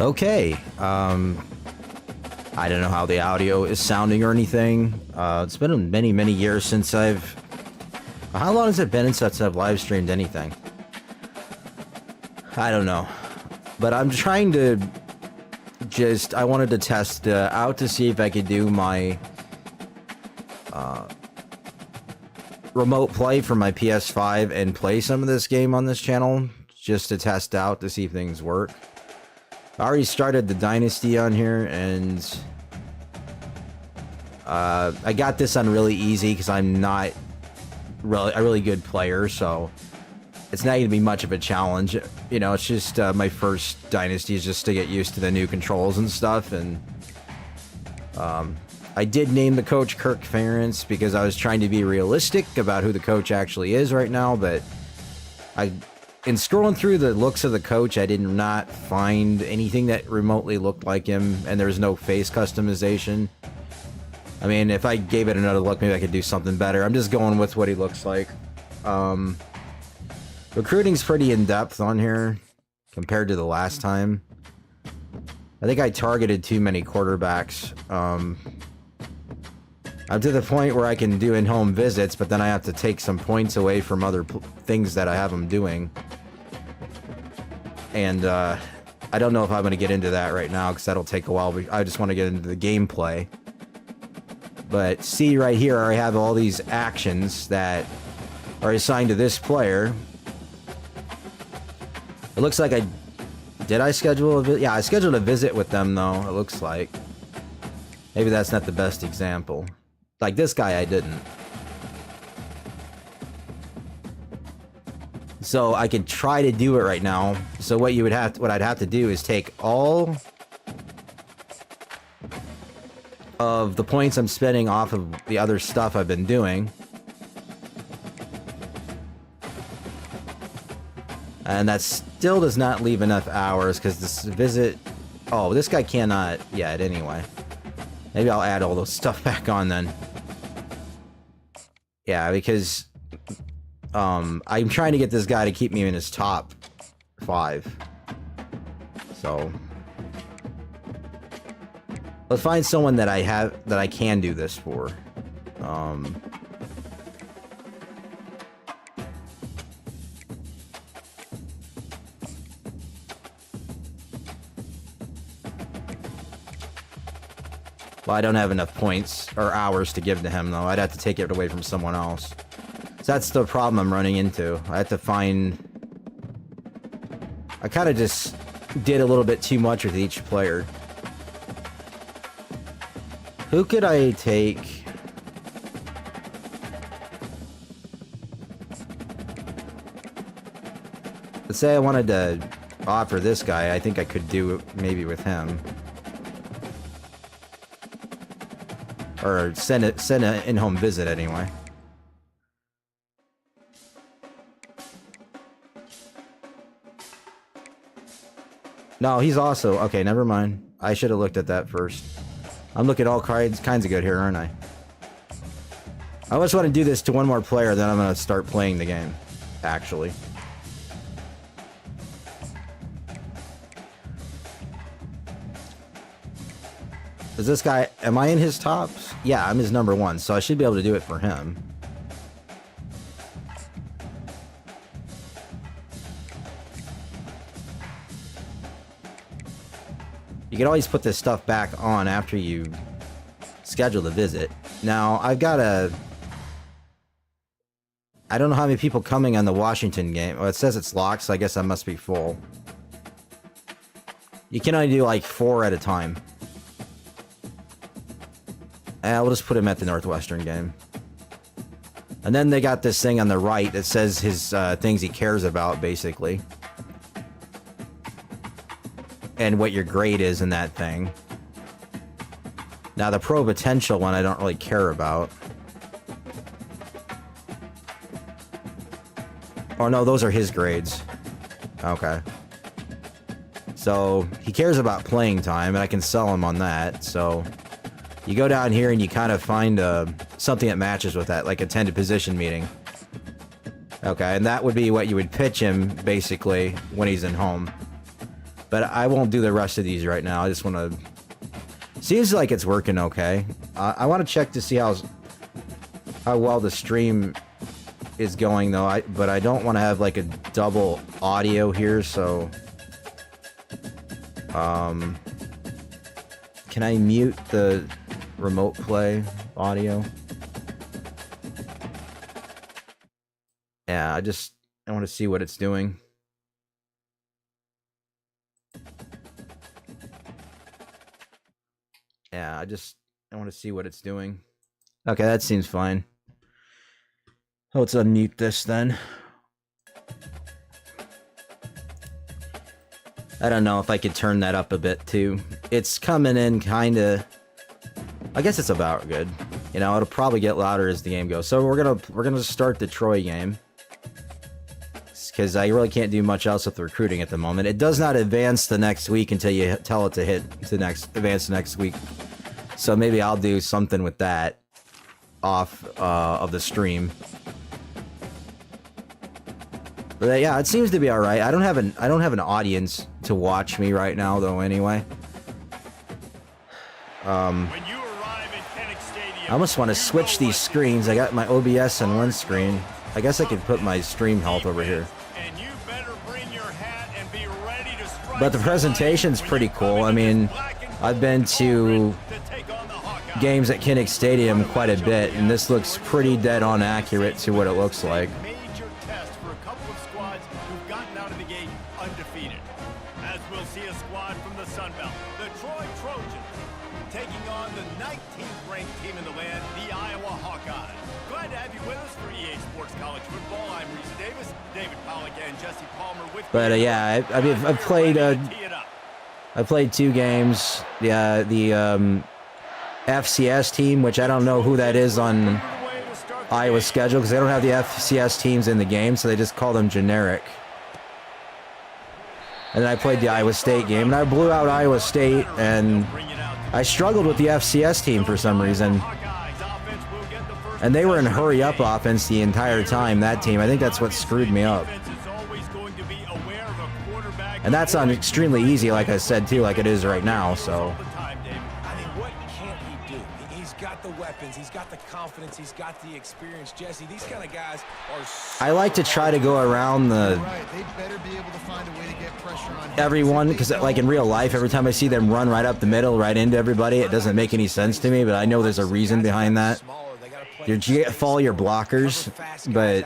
Okay, I don't know how the audio is sounding or anything. It's been many, many years since I've... How long has it been since I've live streamed anything? I don't know. But I'm trying to just... I wanted to test out to see if I could do my... remote play from my PS5 and play some of this game on this channel. Just to test out to see if things work. I already started the Dynasty on here, and I got this on really easy because I'm not a really good player, so it's not going to be much of a challenge. You know, it's just my first Dynasty is just to get used to the new controls and stuff, and I did name the coach Kirk Ferentz because I was trying to be realistic about who the coach actually is right now, but in scrolling through the looks of the coach, I did not find anything that remotely looked like him, and there's no face customization. I mean, if I gave it another look, maybe I could do something better. I'm just going with what he looks like. Recruiting's pretty in-depth on here compared to the last time. I think I targeted too many quarterbacks. I'm to the point where I can do in-home visits, but then I have to take some points away from other things that I have them doing. And I don't know if I'm going to get into that right now, because that'll take a while. But I just want to get into the gameplay. But see right here, I have all these actions that are assigned to this player. It looks like did I schedule a visit? Yeah, I scheduled a visit with them, though, it looks like. Maybe that's not the best example. Like this guy, I didn't. So I could try to do it right now. So what I'd have to do is take all of the points I'm spending off of the other stuff I've been doing. And that still does not leave enough hours because this visit... Oh, this guy cannot yet anyway. Maybe I'll add all those stuff back on then. Yeah, because I'm trying to get this guy to keep me in his top 5. So let's find someone that I can do this for. Well, I don't have enough points or hours to give to him, though. I'd have to take it away from someone else. So that's the problem I'm running into. I have to find... I kind of just did a little bit too much with each player. Who could I take? Let's say I wanted to offer this guy. I think I could do it maybe with him. Or send an in-home visit anyway. No, he's also... Okay, never mind. I should have looked at that first. I'm looking all kinds of good here, aren't I? I just want to do this to one more player, then I'm going to start playing the game. Actually. Is this guy... Am I in his tops? Yeah, I'm his number 1, so I should be able to do it for him. You can always put this stuff back on after you schedule the visit. Now, I've got a... I don't know how many people coming on the Washington game. Well, it says it's locked, so I guess I must be full. You can only do like 4 at a time. We'll just put him at the Northwestern game. And then they got this thing on the right that says his things he cares about, basically. And what your grade is in that thing. Now, the pro potential one I don't really care about. Oh, no, those are his grades. Okay. So, he cares about playing time, and I can sell him on that, so... You go down here and you kind of find something that matches with that, like attend a position meeting. Okay, and that would be what you would pitch him, basically, when he's in home. But I won't do the rest of these right now. I just want to... Seems like it's working okay. I want to check to see how well the stream is going, though. But I don't want to have, like, a double audio here, so... Can I mute the remote play audio? Yeah, I want to see what it's doing. Yeah, I want to see what it's doing. Okay, that seems fine. Let's unmute this then. I don't know if I could turn that up a bit too. It's coming in kinda... I guess it's about good. You know, it'll probably get louder as the game goes. So we're gonna start the Troy game. Because I really can't do much else with the recruiting at the moment. It does not advance the next week until you tell it to advance the next week. So maybe I'll do something with that off of the stream. But yeah, it seems to be all right. I don't have an audience to watch me right now, though. Anyway, I almost want to switch these screens. I got my OBS on one screen. I guess I could put my stream health over here. But the presentation's pretty cool. I mean, I've been to games at Kinnick Stadium quite a bit, and this looks pretty dead on accurate to what it looks like. But yeah, I played 2 games. The FCS team, which I don't know who that is on Iowa's schedule because they don't have the FCS teams in the game, so they just call them generic. And then I played the Iowa State game, and I blew out Iowa State, and I struggled with the FCS team for some reason. And they were in hurry-up offense the entire time, that team. I think that's what screwed me up. And that's on extremely easy, like I said, too, like it is right now, so... He's got the confidence, he's got the experience. Jesse, these kind of guys are so I like to try to go around the everyone, because like in real life, every time I see them run right up the middle, right into everybody, it doesn't make any sense to me, but I know there's a reason behind that. You follow your blockers, but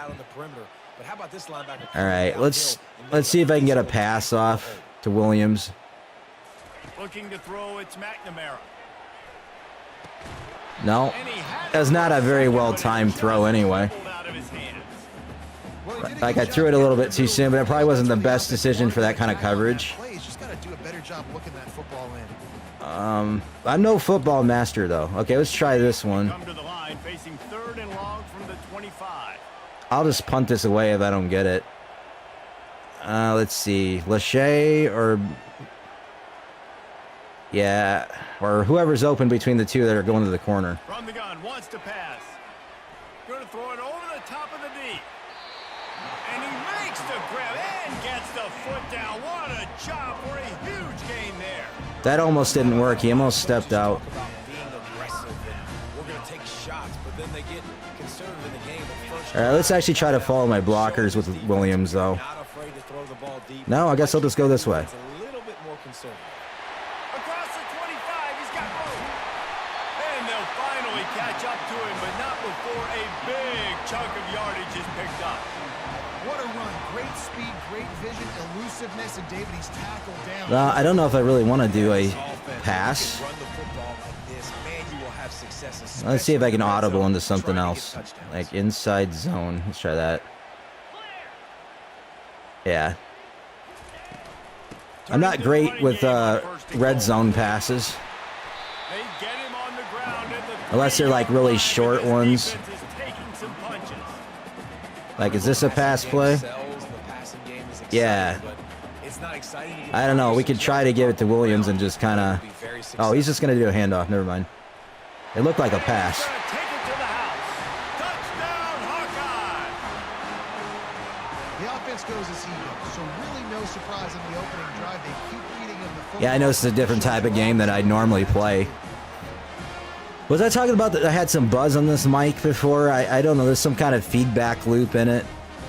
all right, let's see if I can get a pass off to Williams. Looking to throw, it's McNamara. No, that's not a very well-timed throw anyway. Like, I threw it a little bit too soon, but it probably wasn't the best decision for that kind of coverage. I'm no football master, though. Okay, let's try this one. I'll just punt this away if I don't get it. Let's see. Lachey or... Yeah, or whoever's open between the two that are going to the corner. From the gun, wants to pass. Going to throw it over the top of the knee. And he makes the grab and gets the foot down. What a job for a huge gain there. That almost didn't work. He almost stepped out. All right, let's actually try to follow my blockers with Williams, though. No, I guess I'll just go this way. I don't know if I really want to do a pass. Let's see if I can audible into something else, like inside zone. Let's try that. Yeah. I'm not great with red zone passes. Unless they're like really short ones. Like, is this a pass play? Yeah. I don't know. We could try to give it to Williams and just kind of... Oh, he's just going to do a handoff. Never mind. It looked like a pass. The offense goes as he goes, so really no surprise in the opening drive. They keep Yeah, I know it's a different type of game that I normally play. Was I talking about that I had some buzz on this mic before? I don't know. There's some kind of feedback loop in it.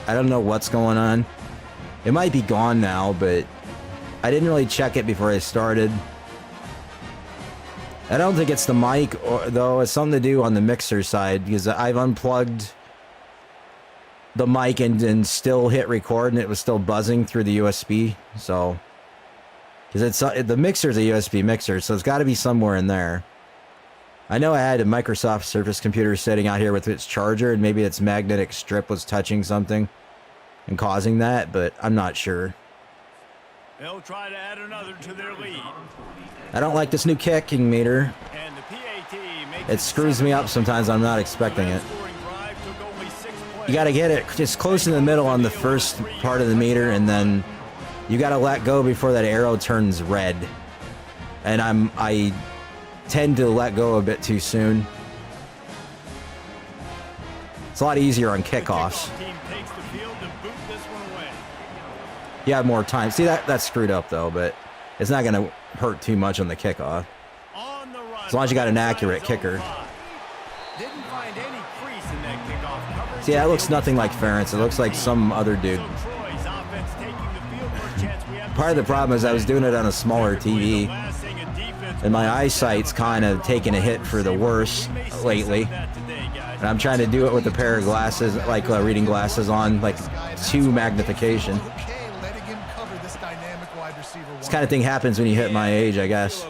I don't know what's going on. It might be gone now, but I didn't really check it before I started. I don't think it's the mic, though. It's something to do on the mixer side, because I've unplugged the mic and still hit record, and it was still buzzing through the USB. So, because the mixer's a USB mixer, so it's got to be somewhere in there. I know I had a Microsoft Surface computer sitting out here with its charger, and maybe its magnetic strip was touching something and causing that, but I'm not sure. They'll try to add another to their lead. I don't like this new kicking meter. And the PAT It screws me up sometimes. I'm not expecting it. You got to get it just close in the middle on the first part of the meter, and then you got to let go before that arrow turns red. And I tend to let go a bit too soon. It's a lot easier on kickoffs. You have more time. See, that's screwed up though, but it's not going to hurt too much on the kickoff. As long as you got an accurate kicker. See, that looks nothing like Ferentz. It looks like some other dude. Part of the problem is I was doing it on a smaller TV, and my eyesight's kind of taking a hit for the worse lately. And I'm trying to do it with a pair of glasses, like reading glasses on, like 2 magnification. This kind of thing happens when you hit my age, I guess.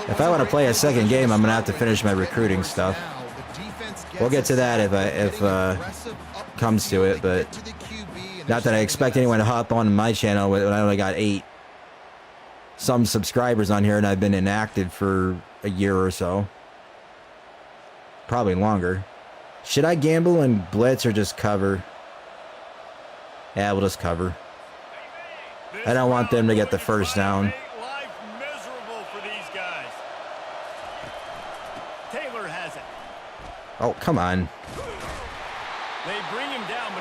If I want to play a second game, I'm going to have to finish my recruiting stuff. We'll get to that if comes to it, but not that I expect anyone to hop on my channel when I only got 8 some subscribers on here, and I've been inactive for a year or so. Probably longer. Should I gamble and blitz or just cover? Yeah, we'll just cover. I don't want them to get the first down. Oh, come on.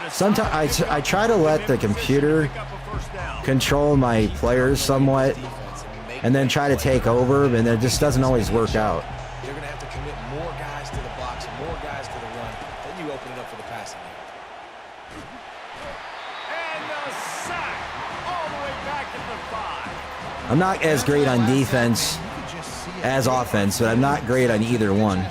Sometimes I try to let the computer control my players somewhat and then try to take over, and it just doesn't always work out. They're going to have to commit more guys to the box, more guys to the run. Then you open it up for the passing game. And the sack all the way back at the 5. I'm not as great on defense as offense, but I'm not great on either one.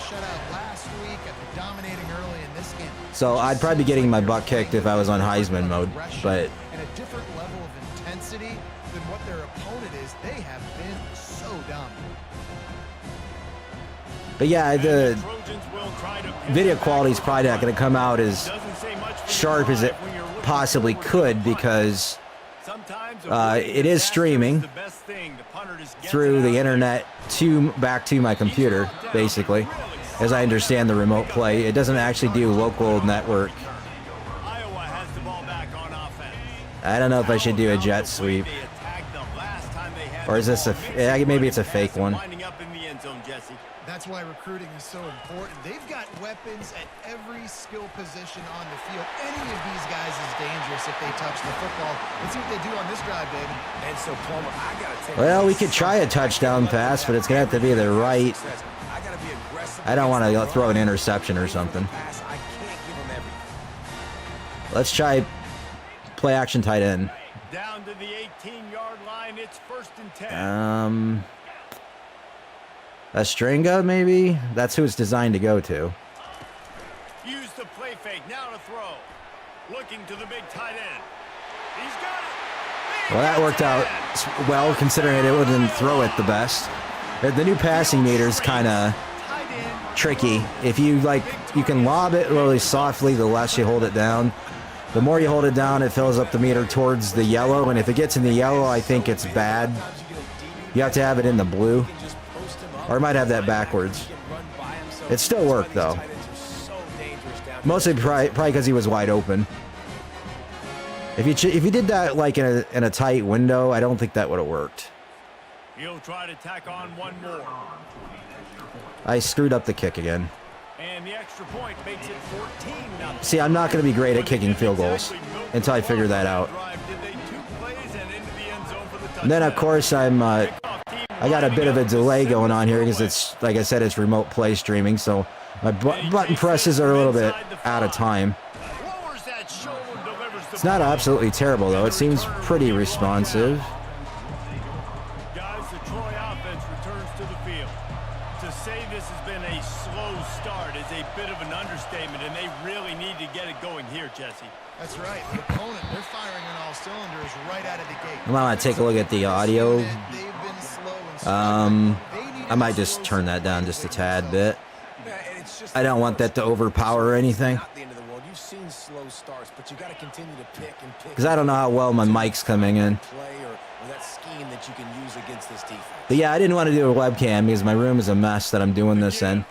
So I'd probably be getting my butt kicked if I was on Heisman mode, but and a different level of intensity than what their opponent is. They have been so dominant. But yeah, the video quality is probably not going to come out as sharp as it possibly could, because it is streaming through the internet back to my computer, basically. As I understand the remote play, it doesn't actually do local network. I don't know if I should do a jet sweep, or is this maybe it's a fake one. That's why recruiting is so important. They've got weapons at every skill position on the field. Any of these guys is dangerous if they touch the football. Let's see what they do on this drive, David. And so, Palmer, I got to take. Well, we could try a touchdown pass, but it's gonna have to be the right. I don't want to throw an interception or something. Let's try play action tight end. Down to the 18-yard line, it's 1st and 10. A Stringa, maybe? That's who it's designed to go to. Use the play fake, now to throw. Looking to the big tight end. He's got it. Well, that worked out well, considering it wouldn't throw it the best. The new passing meter is kind of tricky. If you you can lob it really softly, the less you hold it down. The more you hold it down, it fills up the meter towards the yellow, and if it gets in the yellow, I think it's bad. You have to have it in the blue, or it might have that backwards. It still worked though. Mostly probably because he was wide open. If you did that like in a tight window, I don't think that would have worked. He'll try to tack on one more. I screwed up the kick again. And the extra point makes it 14-0. See, I'm not going to be great at kicking field goals until I figure that out. And then, of course, I got a bit of a delay going on here because it's, like I said, it's remote play streaming, so my button presses are a little bit out of time. It's not absolutely terrible, though. It seems pretty responsive. Guys, the Troy offense returns to the field. To say this has been a slow start is a bit of an understatement, and they really need to get it going here, Jesse. That's right. The opponent, they're firing on all cylinders right out of the gate. I might take a look at the audio. I might just turn that down just a tad bit. I don't want that to overpower or anything. Because I don't know how well my mic's coming in. But yeah, I didn't want to do a webcam because my room is a mess that I'm doing this in.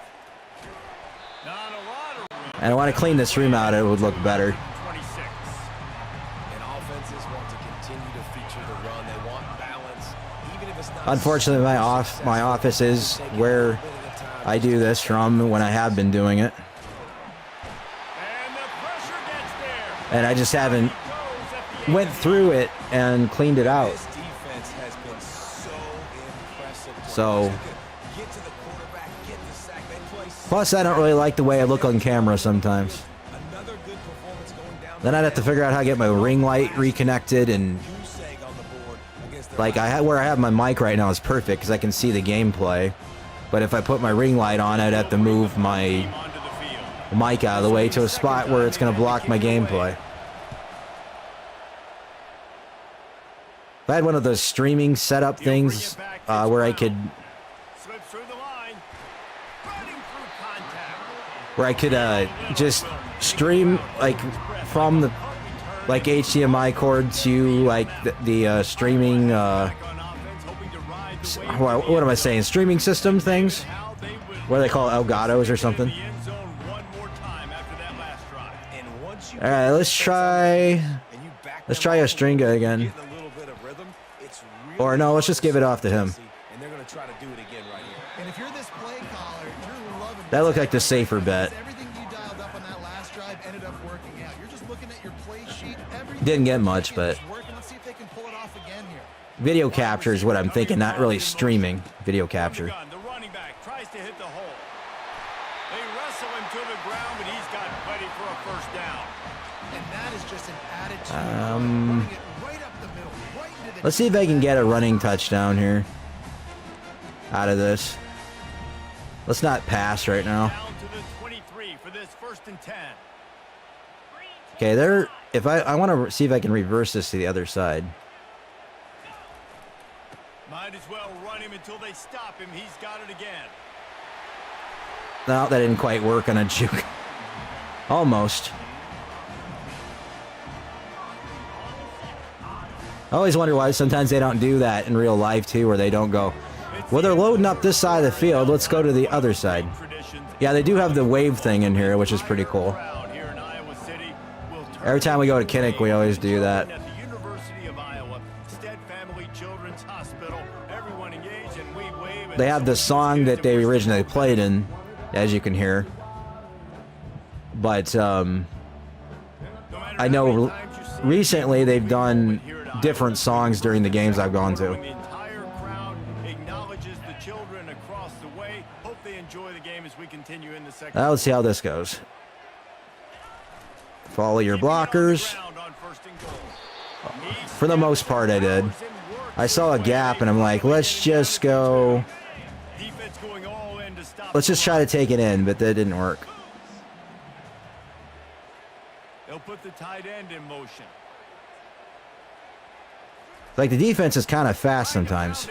And I want to clean this room out. It would look better. Unfortunately, my office is where I do this from when I have been doing it. And I just haven't went through it and cleaned it out. So, plus I don't really like the way I look on camera sometimes. Then I'd have to figure out how to get my ring light reconnected, and like where I have my mic right now is perfect because I can see the gameplay. But if I put my ring light on, I'd have to move my mic out of the way to a spot where it's going to block my gameplay. If I had one of those streaming setup things where I could just stream like from the HDMI cord to like the streaming what am I saying, streaming system things, what do they call it, Elgatos or something. Alright, let's try Ostringa again. Or no, let's just give it off to him. That looked like the safer bet. Didn't get much, but video capture is what I'm thinking, not really streaming. Video capture. The running back tries to hit the hole. They wrestle him to the ground, but he's got plenty for a first down. And that is just an attitude. Let's see if I can get a running touchdown here out of this. Let's not pass right now. Down to the 23 for this 1st and 10. Okay, there. If I want to see if I can reverse this to the other side. Might as well run him until they stop him. He's got it again. No, that didn't quite work on a juke. Almost. I always wonder why sometimes they don't do that in real life too, where they don't go, well, they're loading up this side of the field, let's go to the other side. Yeah, they do have the wave thing in here, which is pretty cool. Every time we go to Kinnick, we always do that. They have the song that they originally played in, as you can hear. But I know recently they've done different songs during the games I've gone to. The entire crowd acknowledges the children across the way. Hope they enjoy the game as we continue in the second. Now let's see how this goes. Follow your blockers. For the most part, I did. I saw a gap, and I'm like, let's just go. Let's just try to take it in, but that didn't work. They'll put the tight end in motion. Like, the defense is kind of fast sometimes.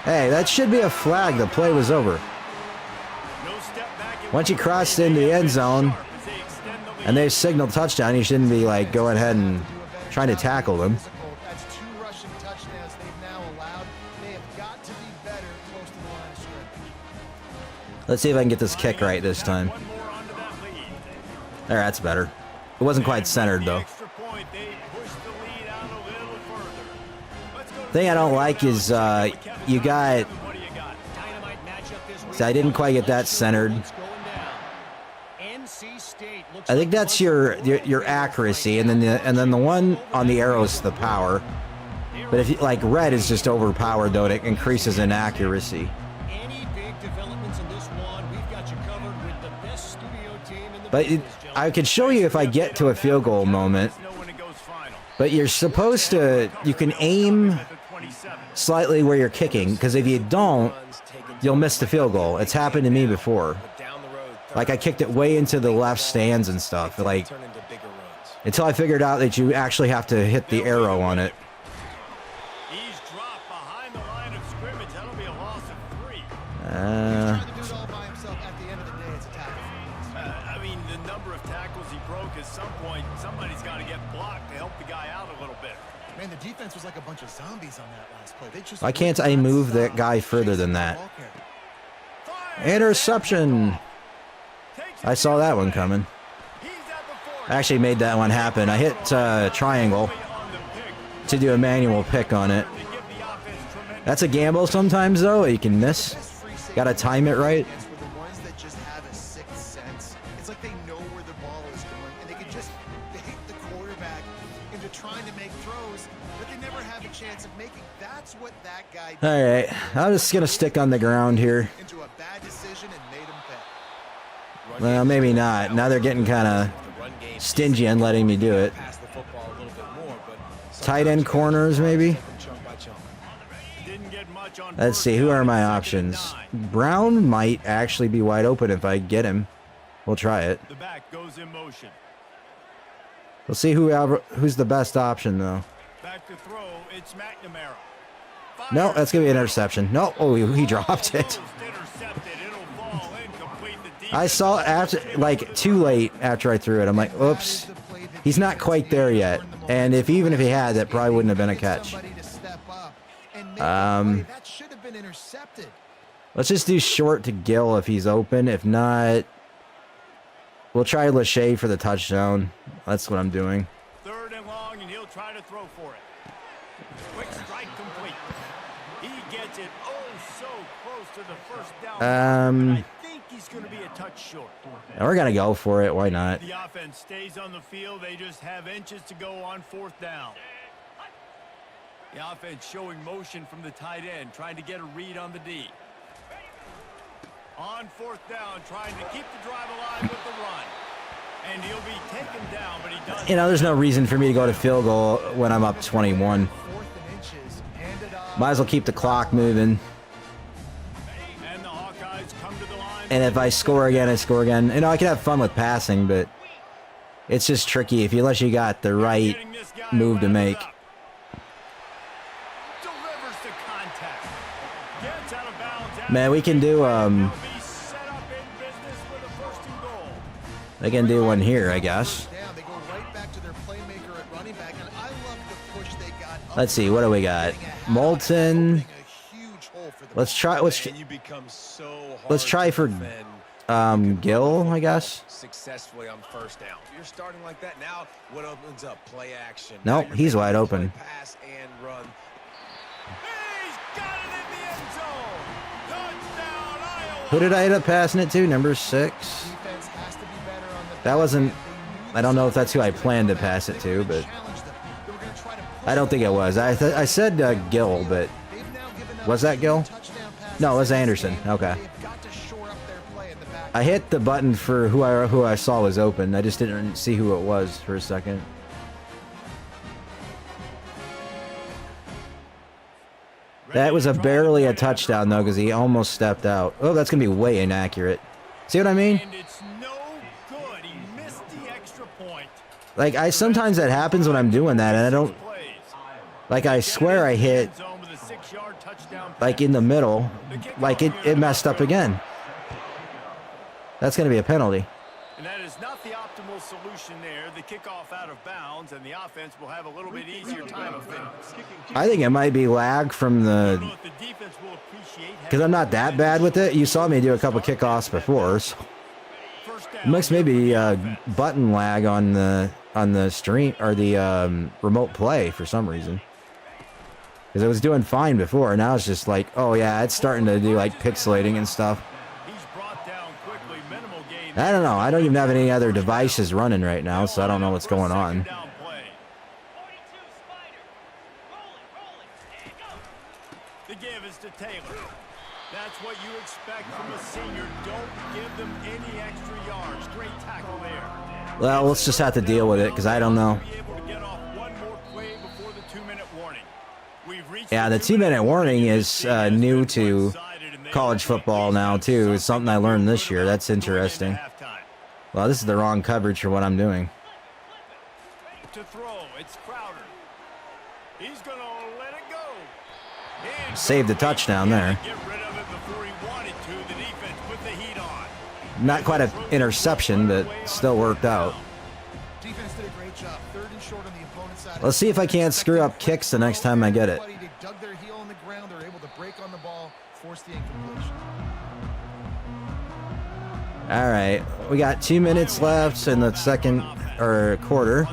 Hey, that should be a flag. The play was over. Once you cross into the end zone and they signal touchdown, you shouldn't be like going ahead and trying to tackle them. That's 2 rushing touchdowns they've now allowed. They have got to be better close to the line of scrimmage. Let's see if I can get this kick right this time. There, that's better. It wasn't quite centered though. The thing I don't like is you got So I didn't quite get that centered. I think that's your accuracy, and then the one on the arrow is the power. But if you, like, red is just overpowered, though, it increases in accuracy. But I could show you if I get to a field goal moment. But you're supposed to, you can aim slightly where you're kicking, because if you don't, you'll miss the field goal. It's happened to me before. Like, I kicked it way into the left stands and stuff. Like, until I figured out that you actually have to hit the arrow on it. He's dropped behind the line of scrimmage. That'll be a loss of 3. I mean, the number of tackles he broke, at some point, somebody's got to get blocked to help the guy out a little bit. Man, the defense was like a bunch of zombies on that last play. They just Why can't I move that guy further than that? Interception! I saw that one coming. I actually made that one happen. I hit triangle to do a manual pick on it. That's a gamble sometimes, though. You can miss. Gotta time it right. It's like they know where the ball is going, and they can just hit the quarterback into trying to make throws, but they never have a chance of making. That's what that guy did. All right, I'm just gonna stick on the ground here. Into a bad decision and made him pay. Well, maybe not. Now they're getting kind of stingy on letting me do it. Tight end corners, maybe. Let's see, who are my options? Brown might actually be wide open if I get him. We'll try it. The back goes in motion. We'll see who's the best option, though. Back to throw, it's McNamara. No, that's going to be an interception. No, oh, he dropped it. I saw it after, like, too late after I threw it. I'm like, oops. He's not quite there yet. And even if he had, that probably wouldn't have been a catch. Let's just do short to Gill if he's open. If not, we'll try Lachey for the touchdown. That's what I'm doing. 3rd and long, and he'll try to throw for it. Quick strike complete. He gets it so close to the first down. I think he's going to be a touch short. We're going to go for it. Why not? The offense stays on the field. They just have inches to go on 4th down. The offense showing motion from the tight end, trying to get a read on the D. On 4th down, trying to keep the drive alive with the run. And he'll be taken down, but he does. You know, there's no reason for me to go to field goal when I'm up 21. Might as well keep the clock moving. And the Hawkeyes come to the line. And if I score again, I score again. You know, I can have fun with passing, but it's just tricky unless you got the right move to make. Man, we can do they can do one here, I guess. Let's see, what do we got? Molten. Let's try for Gill, I guess. Successfully on 1st down. You're starting like that now. What opens up? Play action. No, he's wide open. Pass and run. Who did I end up passing it to? Number 6. That wasn't. I don't know if that's who I planned to pass it to, but I don't think it was. I said Gill, but was that Gill? No, it was Anderson. Okay. I hit the button for who I saw was open. I just didn't see who it was for a second. That was barely a touchdown, though, because he almost stepped out. Oh, that's going to be way inaccurate. See what I mean? And it's no good. He missed the extra point. Like, sometimes that happens when I'm doing that, and I don't... Like, I swear I hit, like, in the middle. Like, it messed up again. That's going to be a penalty. And that is not the optimal solution there. The kickoff out of bounds, and the offense will have a little bit easier time of things. I think it might be lag from the... Because I'm not that bad with it. You saw me do a couple kickoffs before, so... It must maybe button lag on the stream, or the remote play for some reason. Because it was doing fine before, now it's just like, oh yeah, it's starting to do like pixelating and stuff. I don't know. I don't even have any other devices running right now, so I don't know what's going on. The give is to Taylor. That's what you expect from a senior. Don't give them any extra yards. Great tackle there. Well, let's just have to deal with it, because I don't know. Yeah, the 2-minute warning is new to college football now, too. It's something I learned this year. That's interesting. Well, this is the wrong coverage for what I'm doing. To throw, it's Crowder. He's going to let it go. Saved the touchdown there. Get rid of it before he wanted to. The defense put the heat on. Not quite an interception, but still worked out. Defense did a great job. 3rd and short on the opponent's side. Let's see if I can't screw up kicks the next time I get it. They dug their heel on the ground. They're able to break on the ball, force the incompletion. All right, we got 2 minutes left in the second or quarter.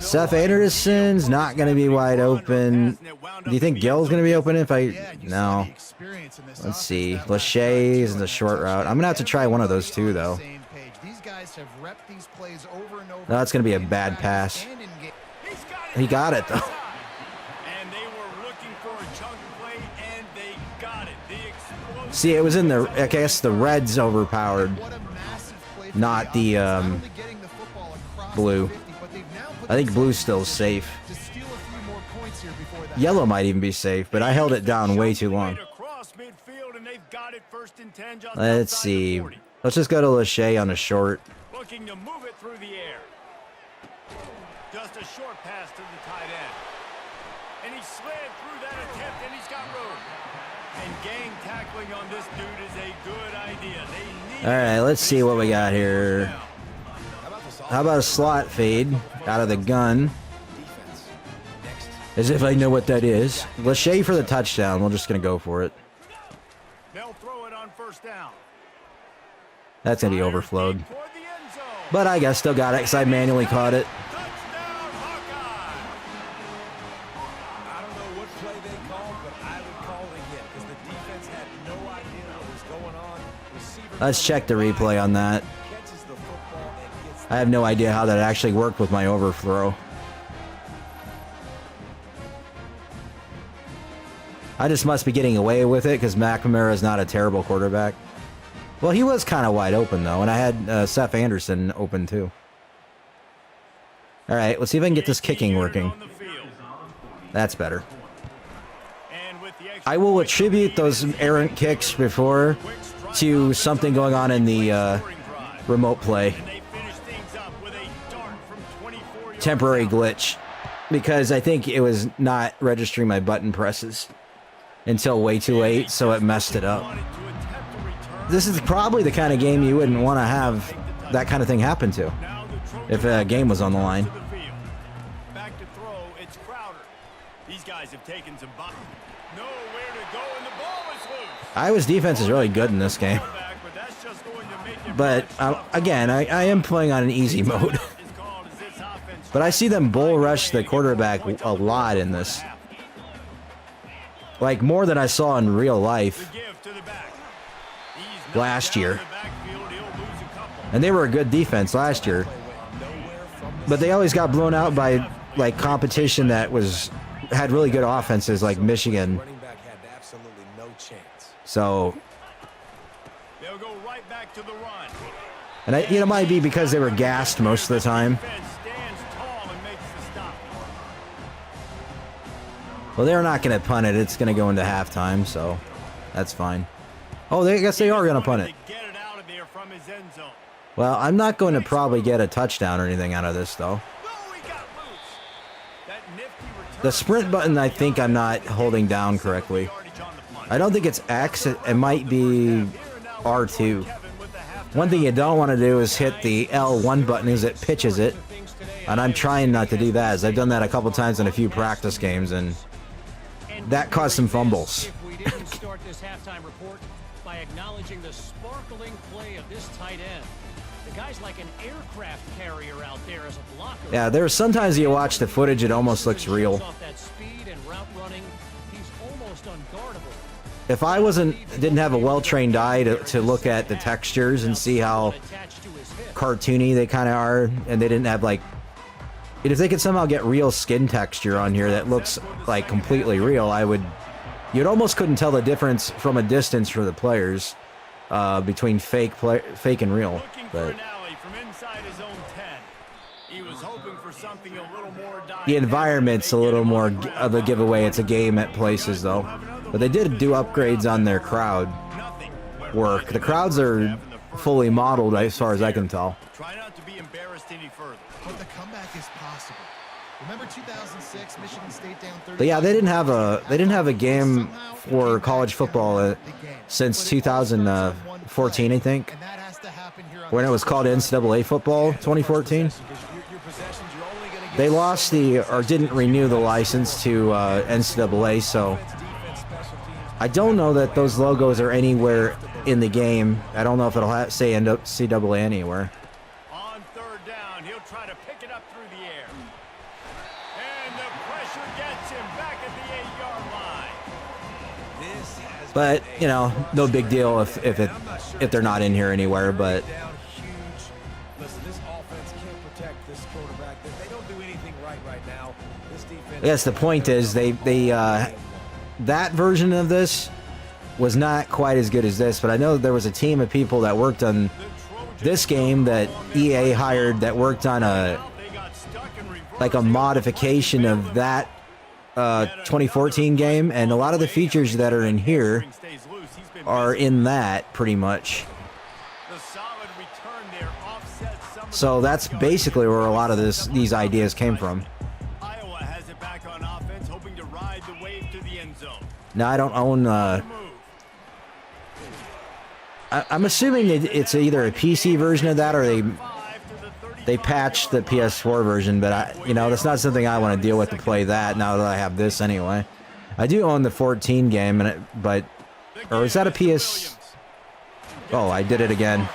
Seth Anderson's not going to be wide open. Do you think Gill's going to be open if I... No. Let's see. Lachey's in the short route. I'm going to have to try one of those two, though. No, that's going to be a bad pass. He got it, though. See, it was in the... I guess the red's overpowered. Not the blue. I think blue's still safe. Yellow might even be safe, but I held it down way too long. Let's see. Let's just go to Lachey on a short. Looking to move it through the air. Just a short pass to the tight end. And he slid through that attempt, and he's got room. And gang tackling on this dude is a good idea. All right, let's see what we got here. How about a slot fade out of the gun? As if I know what that is. Lachey for the touchdown. We're just going to go for it. They'll throw it on 1st down. That's going to be overflowed. But I guess still got it because I manually caught it. Let's check the replay on that. I have no idea how that actually worked with my overthrow. I just must be getting away with it because McNamara is not a terrible quarterback. Well, he was kind of wide open, though, and I had Seth Anderson open, too. All right, let's see if I can get this kicking working. That's better. I will attribute those errant kicks before to something going on in the remote play. Temporary glitch. Because I think it was not registering my button presses until way too late, so it messed it up. This is probably the kind of game you wouldn't want to have that kind of thing happen to if a game was on the line. Back to throw, it's Crowder. These guys have taken some nowhere to go, and the ball is loose. Iowa's defense is really good in this game. But again, I am playing on an easy mode. But I see them bull rush the quarterback a lot in this. Like more than I saw in real life last year. And they were a good defense last year. But they always got blown out by like competition that had really good offenses like Michigan. So they'll go right back to the run. And it might be because they were gassed most of the time. Well, they're not going to punt it. It's going to go into halftime, so that's fine. Oh, I guess they are going to punt it. Well, I'm not going to probably get a touchdown or anything out of this, though. The sprint button, I think I'm not holding down correctly. I don't think it's X. It might be R2. One thing you don't want to do is hit the L1 button as it pitches it. And I'm trying not to do that, as I've done that a couple times in a few practice games, and that caused some fumbles. We didn't start this halftime report by acknowledging the sparkling play of this tight end. The guy's like an aircraft carrier out there as a blocker. Yeah, there's sometimes you watch the footage, it almost looks real. Off that speed and route running, he's almost unguardable. if I didn't have a well-trained eye to look at the textures and see how cartoony they kind of are, and they didn't have like, if they could somehow get real skin texture on here that looks like completely real, you'd almost couldn't tell the difference from a distance for the players between fake and real. But the environment's a little more of a giveaway. It's a game at places though, but they did do upgrades on their crowd work. The crowds are fully modeled as far as I can tell. Try not to be embarrassed any further. But the comeback is possible. Remember 2006, Michigan State down 30. But yeah, they didn't have a game for college football since 2014, I think, when it was called NCAA football 2014. They lost or didn't renew the license to NCAA, so I don't know that those logos are anywhere in the game. I don't know if it'll say NCAA anywhere. On third down, he'll try to pick it up through the air. And the pressure gets him back at the 8-yard line. But, you know, no big deal if they're not in here anywhere, but Listen, this offense can't protect this quarterback. They don't do anything right now. This defense. I guess the point is that version of this was not quite as good as this, but I know there was a team of people that worked on this game that EA hired that worked on a modification of that 2014 game, and a lot of the features that are in here are in that pretty much. So that's basically where a lot of these ideas came from. Iowa has it back on offense, hoping to ride the wave to the end zone. Now I don't own. I'm assuming it's either a PC version of that or they patched the PS4 version, but that's not something I want to deal with to play that now that I have this anyway. I do own the 14 game, or is that a PS? Oh, I did it again.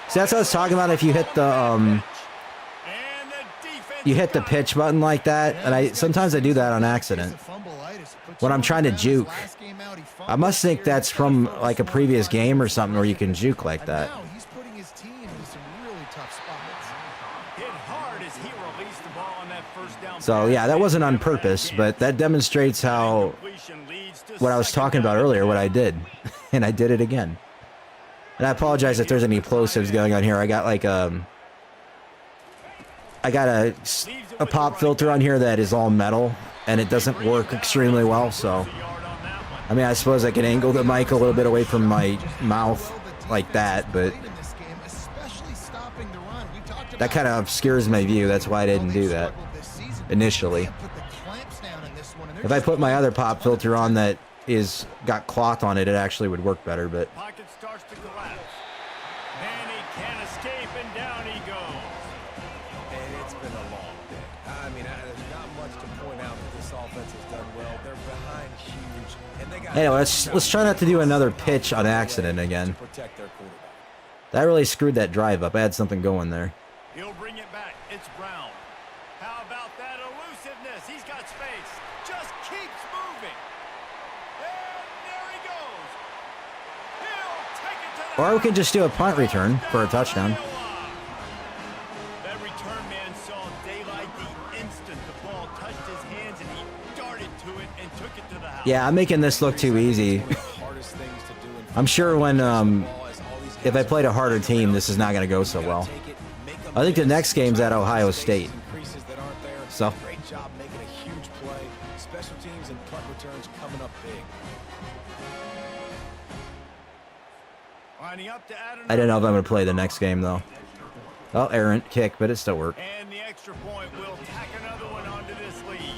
See, that's what I was talking about. If you hit the pitch button like that, and sometimes I do that on accident when I'm trying to juke. I must think that's from like a previous game or something where you can juke like that. So yeah, that wasn't on purpose, but that demonstrates what I was talking about earlier, what I did. And I did it again. And I apologize if there's any plosives going on here. I got like I got a pop filter on here that is all metal, and it doesn't work extremely well, so I mean, I suppose I can angle the mic a little bit away from my mouth like that, but that kind of obscures my view. That's why I didn't do that initially. If I put my other pop filter on that got cloth on it, it actually would work better, but Pocket starts to collapse. And he can't escape, and down he goes. And it's been a long day. I mean, there's not much to point out that this offense has done well. They're behind huge, and they got. Anyway, let's try not to do another pitch on accident again. That really screwed that drive up. I had something going there. He'll bring it back. It's Brown. How about that elusiveness? He's got space. Just keeps moving. And there he goes. He'll take it to the Or we can just do a punt return for a touchdown. That return man saw daylight the instant the ball touched his hands, and he darted to it and took it to the house. Yeah, I'm making this look too easy. I'm sure if I played a harder team, this is not going to go so well. I think the next game's at Ohio State. So. Great job making a huge play. Special teams and punt returns coming up big. Lining up to add I don't know if I'm going to play the next game, though. Oh, errant kick, but it still worked. And the extra point will tack another one onto this lead.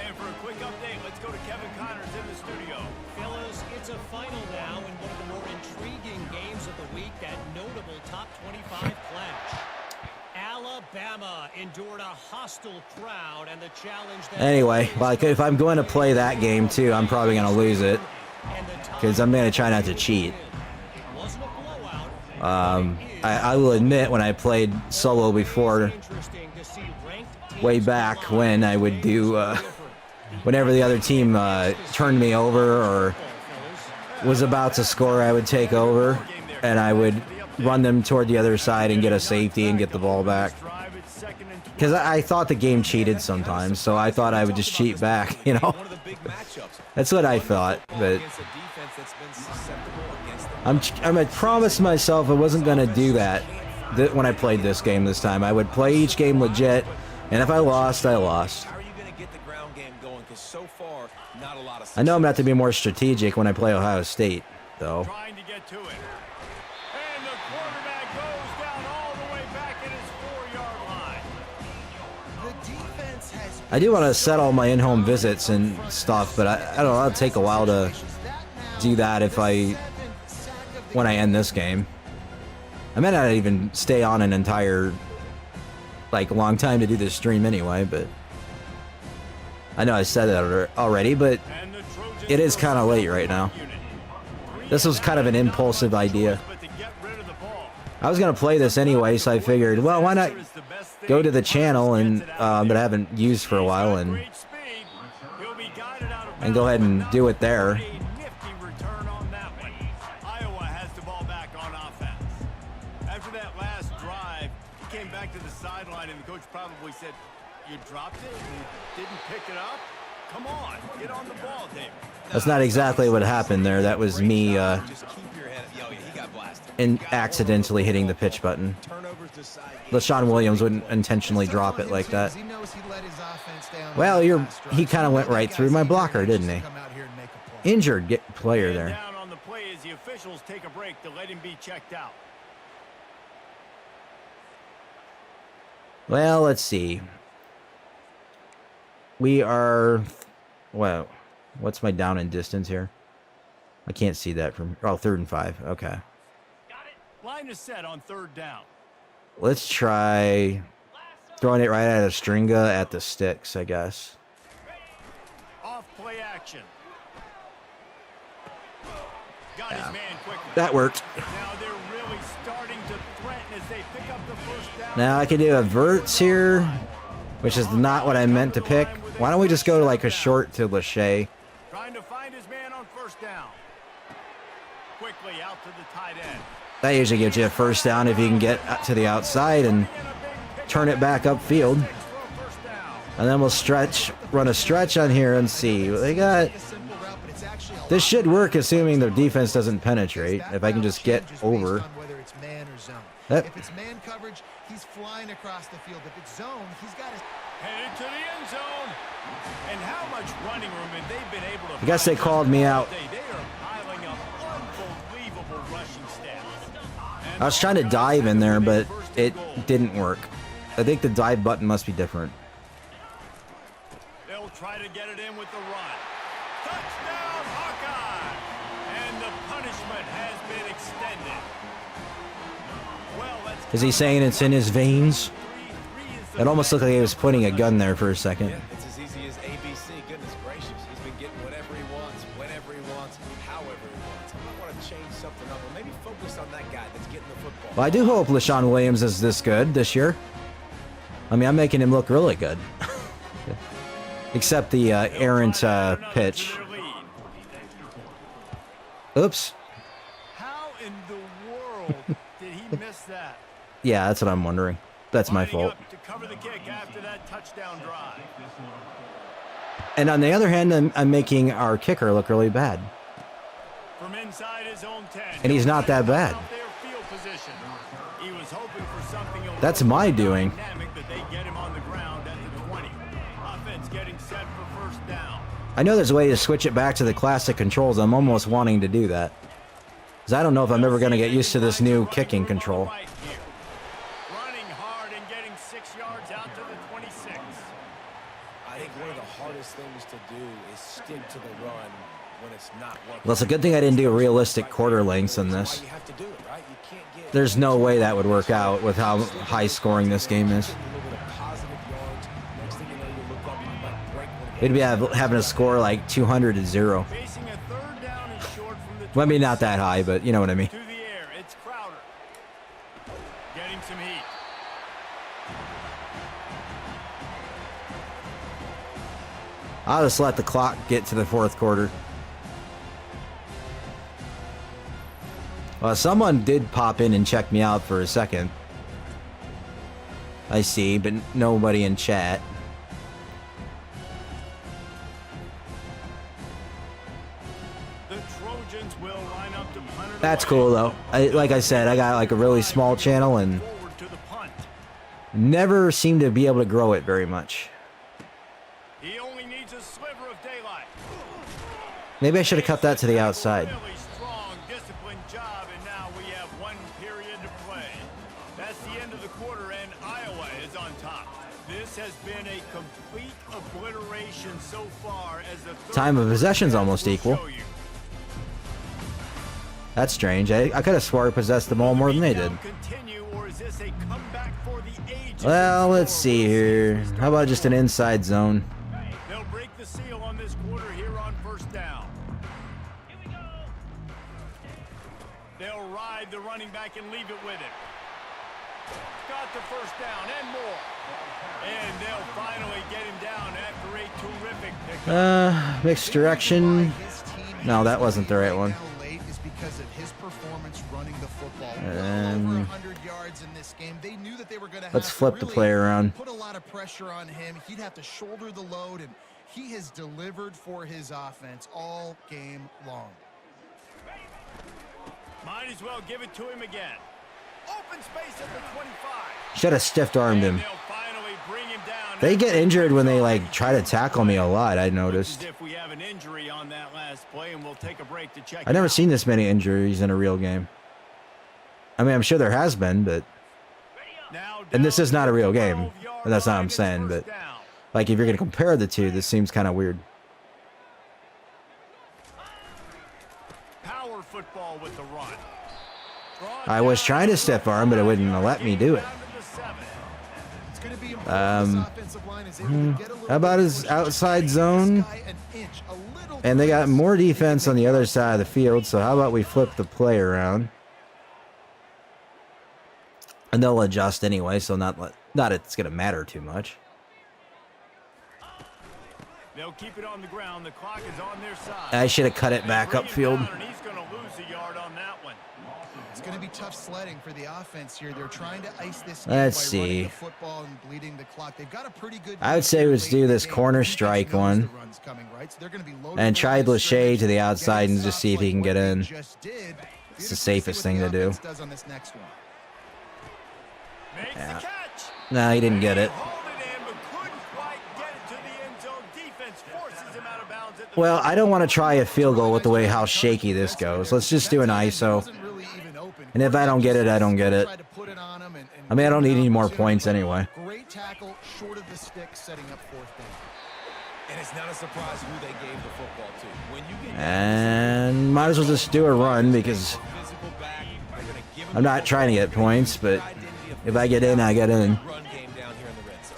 And for a quick update, let's go to Kevin Connors in the studio. Fellas, it's a final now in one of the more intriguing games of the week, that notable top 25 clash. Alabama endured a hostile crowd and the challenge that Anyway, like if I'm going to play that game too, I'm probably going to lose it because I'm going to try not to cheat. I will admit, when I played solo before, way back when, I would do whenever the other team turned me over or was about to score, I would take over, and I would run them toward the other side and get a safety and get the ball back. Because I thought the game cheated sometimes, so I thought I would just cheat back, you know? That's what I thought, but I promised myself I wasn't going to do that when I played this game this time. I would play each game legit, and if I lost, I lost. I know I'm going to have to be more strategic when I play Ohio State, though. Trying to get to it. And the quarterback goes down all the way back at his 4-yard line. The defense has I do want to set all my in-home visits and stuff, but I don't know, it'll take a while to do that when I end this game. I may not even stay on an entire, long time to do this stream anyway, but I know I said that already, but it is kind of late right now. This was kind of an impulsive idea. I was going to play this anyway, so I figured, well, why not go to the channel and that I haven't used for a while and go ahead and do it there. Iowa has the ball back on offense. After that last drive, he came back to the sideline and the coach probably said, "You dropped it and didn't pick it up? Come on, get on the ball, David." That's not exactly what happened there. That was me accidentally hitting the pitch button. LaShawn Williams wouldn't intentionally drop it like that. Well, he kind of went right through my blocker, didn't he? Injured player there. Down on the play as the officials take a break to let him be checked out. Well, let's see. We are... Well, what's my down and distance here? I can't see that from... Oh, 3rd and 5. Okay. Got it. Line is set on 3rd down. Let's try throwing it right at a stringa at the sticks, I guess. Off play action. Got his man quickly. That worked. Now they're really starting to threaten as they pick up the 1st down. Now I can do a verts here, which is not what I meant to pick. Why don't we just go to a short to Lachey? Trying to find his man on 1st down. Quickly out to the tight end. That usually gives you a 1st down if you can get to the outside and turn it back upfield. And then we'll run a stretch on here and see what they got. This should work, assuming the defense doesn't penetrate. If I can just get over. If it's man coverage, he's flying across the field. If it's zone, he's got to... Headed to the end zone. And how much running room have they been able to... I guess they called me out. They are piling up unbelievable rushing stats. I was trying to dive in there, but it didn't work. I think the dive button must be different. They'll try to get it in with the run. Touchdown, Hawkeye! And the punishment has been extended. Well, that's... Is he saying it's in his veins? It almost looked like he was pointing a gun there for a second. It's as easy as ABC. Goodness gracious. He's been getting whatever he wants, whenever he wants, however he wants. I want to change something up, or maybe focus on that guy that's getting the football. Well, I do hope LaShawn Williams is this good this year. I mean, I'm making him look really good. Except the errant pitch. Oops. How in the world did he miss that? Yeah, that's what I'm wondering. That's my fault. To cover the kick after that touchdown drive. And on the other hand, I'm making our kicker look really bad. From inside his own 10. And he's not that bad. He was hoping for something That's my doing. that they get him on the ground at the 20. Offense getting set for 1st down. I know there's a way to switch it back to the classic controls. I'm almost wanting to do that. Because I don't know if I'm ever going to get used to this new kicking control. Running hard and getting 6 yards out to the 26. I think one of the hardest things to do is stick to the run when it's not working. Well, it's a good thing I didn't do realistic quarter lengths in this. You have to do it, right? You can't get There's no way that would work out with how high scoring this game is. a little bit of positive yards. Next thing you know, you look up and you might break one. We'd be having a score like 200-0. Facing a 3rd down and short from the Well, I mean, not that high, but you know what I mean. to the air. It's Crowder. Getting some heat. I'll just let the clock get to the 4th quarter. Well, someone did pop in and check me out for a second. I see, but nobody in chat. The Trojans will line up to punt it That's away. cool though. Like I said, I got like a really small channel and Forward to the punt. never seem to be able to grow it very much. He only needs a sliver of daylight. Maybe I should have cut that to the outside. Really strong, disciplined job, and now we have 1 period to play. That's the end of the quarter, and Iowa is on top. This has been a complete obliteration so far as the third Time of possession's quarter almost will equal. show you. That's strange. I could have swore I possessed them all more than they did. Continue, or is this a comeback for the ages? Well, let's see here. How about just an inside zone? They'll break the seal on this quarter here on first down. They'll ride the running back and leave it with him. Got the first down and more. And they'll finally get him down after a terrific pickup. Mixed direction. No, that wasn't the right one. Is because of his performance running the football. Um, Over 100 yards in this game. They knew that they were going to let's flip the play around. Put a lot of pressure on him. He'd have to shoulder the load, and he has delivered for his offense all game long. Might as well give it to him again. Open space at the 25. Should have stiff armed him. And they'll finally bring him down. They get injured when they like try to tackle me a lot. I Looks noticed. as if we have an injury on that last play, and we'll take a break to check. I've never it out. seen this many injuries in a real game. I mean, I'm sure there has been, but Now and this down is not a real to the game. 12-yard That's not what line, I'm it's saying, first but down. like if you're gonna compare the two, this seems kind of weird. Power football with the run. I was trying to stiff arm, but it wouldn't let me do it. It's going to be important this offensive line is able to get a little How about bit his of push outside this zone? guy an inch, a little And they got press. more defense on the other side of the field, so how about we flip the play around? And they'll adjust anyway, so not it's gonna matter too much. They'll keep it on the ground. The clock is on their side. I should have cut it back Bring him upfield. down, and he's going to lose a yard on that one. It's going to be tough sledding for the offense here. They're trying to ice this game Let's by running see. the football and bleeding the clock. They've got a pretty good. I would say let's late do in the this game. corner Defense strike knows one. the run's coming, right? So they're going to be loaded And with try the Lachey scrimmage, to the outside getting and just soft see if he like can what get they in. just did. It's the Beautiful safest to see thing what to the do. offense does on this next one. Makes Yeah. the catch. No, he didn't get it. Hold it in, but couldn't quite get it to the end zone. Defense forces him out of bounds at the Well, I don't want to try a field goal with the way how shaky this goes. Let's just do an ISO. And if I don't get it, I don't get it. I mean, I don't need any more points anyway. Great tackle, short of the stick, setting up fourth down. And it's not a surprise who they gave the football to. When you get And might as well just do a run because physical back, they're going to give him I'm not trying to get points, but if I get in, I get in. run game down here in the red zone.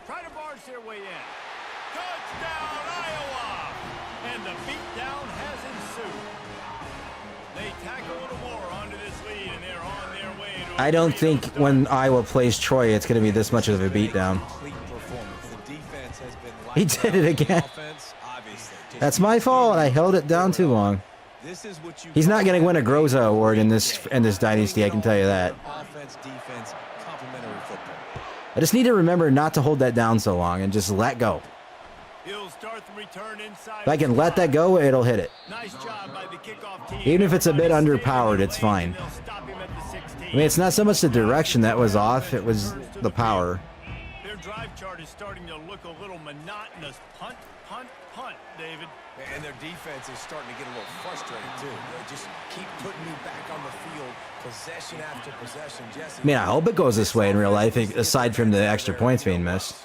Try to barge their way in. Touchdown, Iowa! And the beatdown has ensued. They tack a little more onto this lead, and they're on their way to I don't think when Iowa plays Troy, it's going to be this much of a beatdown. Complete performance. The defense has been He lights did out. it again. Offense, obviously. Just That's my fault. I held it down too long. This is what you He's not going to win a Groza award in this dynasty, I can tell you that. Offense, defense, complementary football. I just need to remember not to hold that down so long and just let go. He'll start the return inside. If I can let that go, it'll hit it. Nice job by the kickoff team. Even if it's a bit Everybody underpowered, staying it's in the lane, fine. and they'll stop him at the 16. I mean, it's not so much the direction that was off, it was the power. Their drive chart is starting to look a little monotonous. Punt, punt, punt, David. And their defense is starting to get a little frustrated, too. They just keep putting me back on the field, possession after possession. Jesse, I mean, I hope it goes this way in real life, aside from the extra points being missed.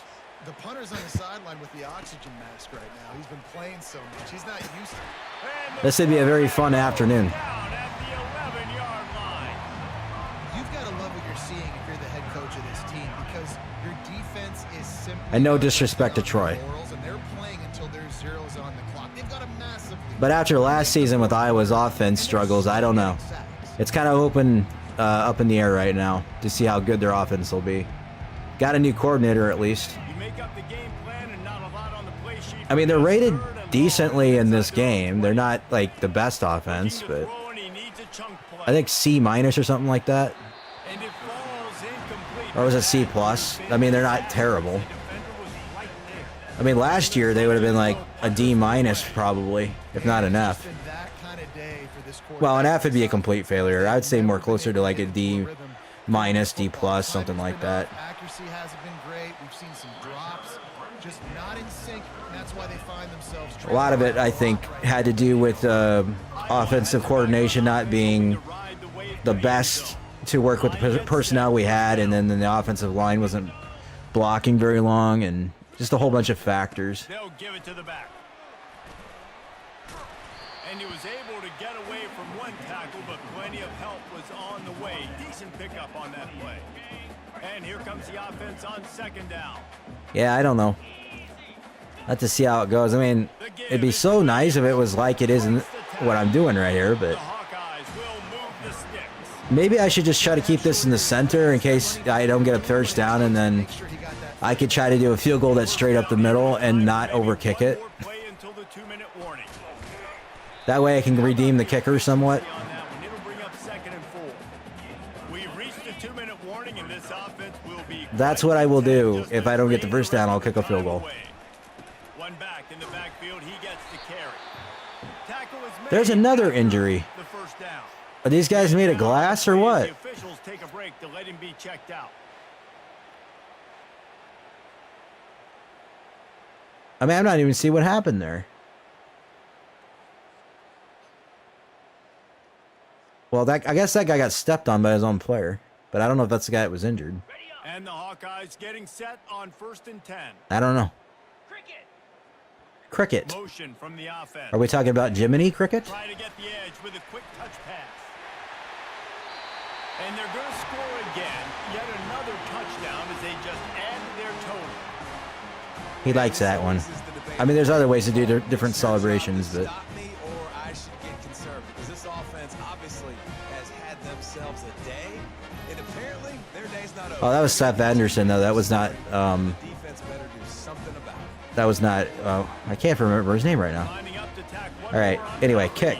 The punter's on the sideline with the oxygen mask right now. He's been playing so much. He's not used to it. And the This would be a very fun afternoon. down at the 11-yard line. You've got to love what you're seeing if you're the head coach of this team because your defense is simply And no disrespect to Troy. and they're playing until there's zeros on the clock. They've got a massive lead. But after last season with Iowa's offense struggles, I don't know. It's kind of up in the air right now to see how good their offense will be. Got a new coordinator at least. You make up the game plan and not a lot on the play sheet. I mean, they're rated decently in this game. They're not like the best offense, but And he needs a chunk play. I think C- or something like that. And it falls incomplete. Or was it C+? I mean, they're not terrible. I mean, last year they would have been like a D- probably, if not an F. Well, an F would be a complete failure. I'd say more closer to like a D-, D+, something like that. Accuracy hasn't been great. We've seen some drops, just not in sync. And that's why they find themselves. A lot of it, I think, had to do with offensive coordination not being the best to work with the personnel we had, and then the offensive line wasn't blocking very long, and just a whole bunch of factors. They'll give it to the back. And he was able to get away from one tackle, but plenty of help was on the way. Decent pickup on that play. And here comes the offense on second down. Yeah, I don't know. Have to see how it goes. I mean, it'd be so nice if it was like it is in what I'm doing right here, but The Hawkeyes will move the sticks. maybe I should just try to keep this in the center in case I don't get a first down, and then I could try to do a field goal that's straight up the middle and not overkick it. Play until the 2-minute warning. That way I can redeem the kicker somewhat. On that one, it'll bring up 2nd and 4. We've reached the 2-minute warning, and this offense will be. That's what I will do. If I don't get the first down, I'll kick a field goal. One back in the backfield, he gets the carry. Tackle is made. There's another injury. The first down. Are these guys made of glass or what? The officials take a break to let him be checked out. I mean, I'm not even seeing what happened there. Well, I guess that guy got stepped on by his own player, but I don't know if that's the guy that was injured. And the Hawkeyes getting set on 1st and 10. I don't know. Cricket. Motion from the offense. Are we talking about Jiminy Cricket? Try to get the edge with a quick touch pass. And they're going to score again. Yet another touchdown as they just add to their total. He likes that one. I mean, there's other ways to do different celebrations, but Stop me or I should get concerned, because this offense obviously has had themselves a day, and apparently their day's not over. oh, that was Seth Anderson though. That was not. Defense better do something about it. That was not. I can't remember his name right now. Lining up to tack one All right. more on Anyway, the kick.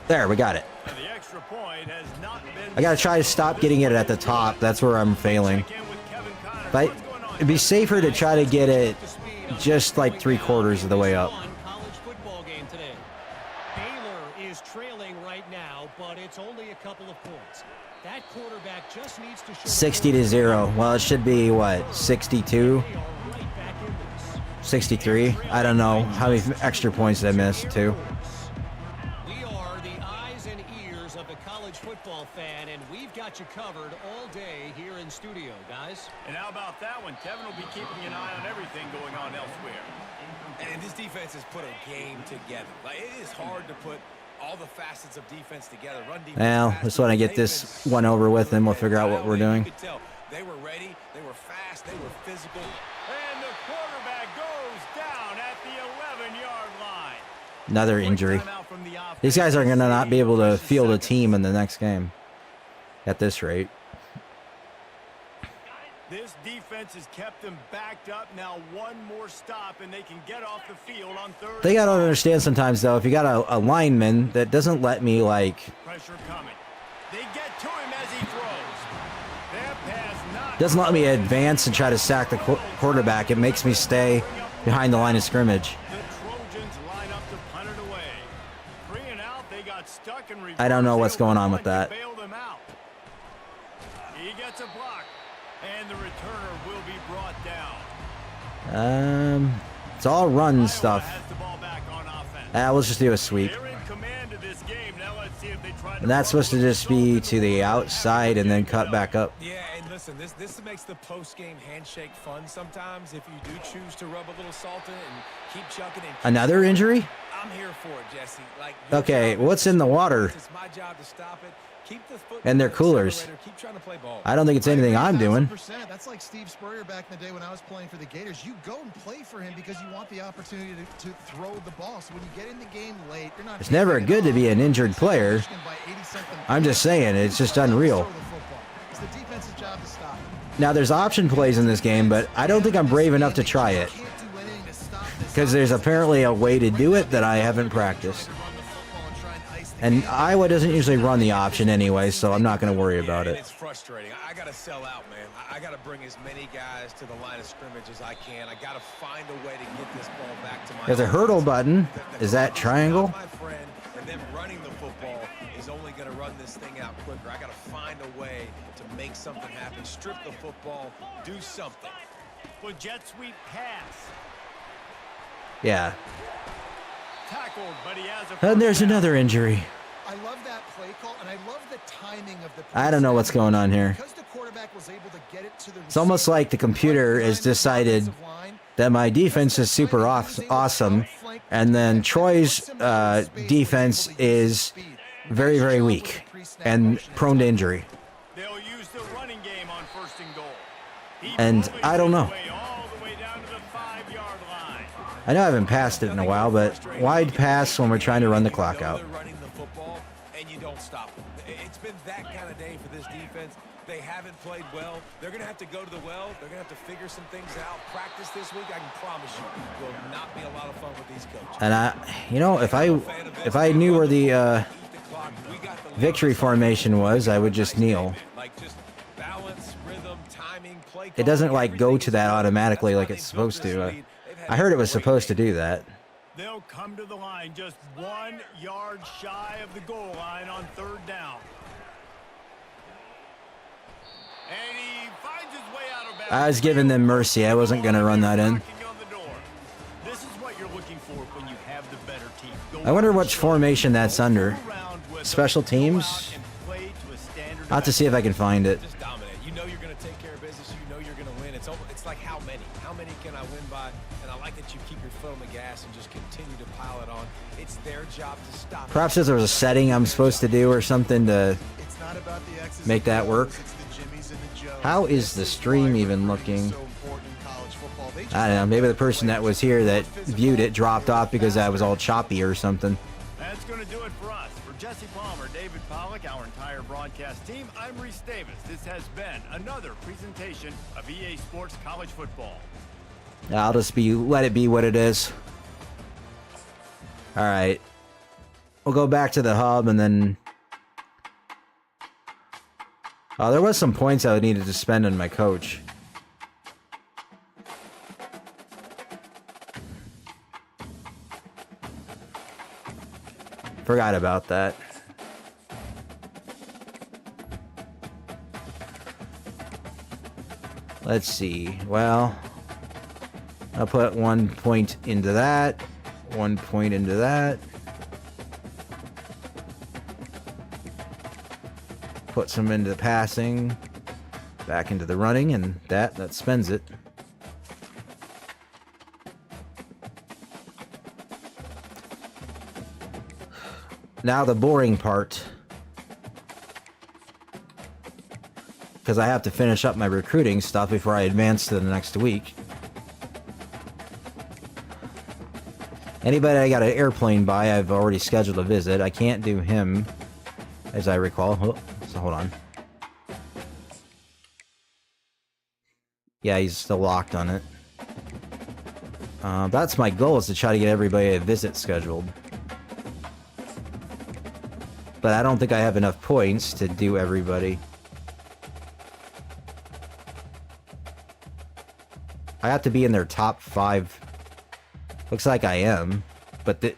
There, we got it. And the extra point has not been. I gotta try to stop getting it at the top. That's where I'm failing. Check in with Kevin Connor. But What's going on? it'd be safer to try to get it just like 3/4 of the way up. College football game today. Baylor is trailing right now, but it's only a couple of points. That quarterback just needs to show 60-0. Well, it should be what, 62, they are right back in this. 63. I don't know how many extra points did I miss too. We are the eyes and ears of the college football fan, and we've got you covered all day here in studio, guys. And how about that one? Kevin will be keeping an eye on everything going on elsewhere. And this defense has put a game together. Like, it is hard to put all the facets of defense together. Run defense. Well, pass just want to defense. get this one over with, and we'll figure out what we're doing. You could tell they were ready, they were fast, they were physical. And the quarterback goes down at the 11-yard line. Another injury. Timeout from the offense. These guys are going to not be able to field a team in the next game at this rate. This defense has kept them backed up. Now one more stop, and they can get off the field on 3rd. They got to understand sometimes, though, if you got a lineman that doesn't let me, like, Pressure coming. They get to him as he throws. That pass not doesn't let me advance and try to sack the quarterback, it makes me stay behind the line of scrimmage. The Trojans line up to punt it away. 3 and out, they got stuck in reverse. I don't know what's going on with that. Bail them out. He gets a block, and the returner will be brought down. It's all run Iowa stuff. has the ball back on offense. Let's just do a sweep. They're in command of this game. Now let's see if they try to And that's supposed to just be to the outside and then cut back up. Yeah, and listen, this makes the post-game handshake fun sometimes if you do choose to rub a little salt in it and keep chucking and keep Another injury? I'm here for it, Jesse. Like, your Okay, job is what's to in the stop it. water? It's my job to stop it. Keep the foot And they're on the coolers. accelerator. Keep trying to play ball. I don't think it's anything I'm doing. 1000%. That's like Steve Spurrier back in the day when I was playing for the Gators. You go and play for him because you want the opportunity to throw the ball. So when you get in the game late, you're not. It's never good to be an injured player. By 80-something I'm just saying, it's just unreal. throw the football. It's the defense's job to stop it. Now, there's option plays in this game, but I don't think I'm brave enough to try it. Can't do anything to stop this. Because there's apparently a way to do it that I haven't practiced. Run the football and try and ice And Iowa doesn't usually run the option anyway, so I'm not going to worry about it. It's frustrating. I got to sell out, man. I got to bring as many guys to the line of scrimmage as I can. I got to find a way to get this ball back to my There's a hurdle button. Is that triangle? My friend, and then running the football is only going to run this thing out quicker. I got to find a way to make something happen. Strip the football. Do something. Well, jet sweep pass. Yeah. Tackled, but he has a And there's another injury. I love that play call, and I love the timing of the I don't know what's going on here. because the quarterback was able to get it to the It's almost like the computer has decided that my defense is super awesome, and then Troy's defense is very, very weak and prone to injury. They'll use the running game on 1st and goal. He And bullies I don't know. his way all the way down to the 5-yard line. I know I haven't passed it in a while, but wide pass when we're trying to run the clock out. They're running the football, and you don't stop them. It's been that kind of day for this defense. They haven't played well. They're going to have to go to the well. They're going to have to figure some things out. Practice this week, I can promise you, will not be a lot of fun with these coaches. And if I knew where the victory formation was, I would just kneel. Like just balance, rhythm, timing, play. It doesn't like go to that automatically like it's supposed to. I heard it was supposed to do that. They'll come to the line just 1 yard shy of the goal line on 3rd down. And he finds his way out of bounds. I was giving them mercy. I wasn't going to run that in. Knocking on the door. This is what you're looking for when you have the better team. Go I wonder on which the formation that's under. around with Special them. Go teams? out and play to a standard I'll have to see if I can find it. Just dominate. You know you're going to take care of business. You know you're going to win. It's like how many? How many can I win by? And I like that you keep your foot on the gas and just continue to pile it on. It's their job to stop. Perhaps if there was a setting I'm supposed to do or something to It's not about the X's make and that work. O's, it's the Jimmies and the Joes. How is the This stream why even recruiting is looking? so important in college football. They just I don't know. have Maybe to the person play that was here that physical, viewed it dropped off because I was all choppy or something. That's going to do it for us. For Jesse Palmer, David Pollack, our entire broadcast team, I'm Reese Davis. This has been another presentation of EA Sports College Football. I'll just let it be what it is. All right. We'll go back to the hub and then... Oh, there was some points I needed to spend on my coach. Forgot about that. Let's see. Well, I'll put 1 point into that. 1 point into that. Put some into the passing. Back into the running, and that spends it. Now the boring part. Because I have to finish up my recruiting stuff before I advance to the next week. Anybody I got an airplane by, I've already scheduled a visit. I can't do him, as I recall. Oh, so hold on. Yeah, he's still locked on it. That's my goal, is to try to get everybody a visit scheduled. But I don't think I have enough points to do everybody. I have to be in their top 5. Looks like I am, but did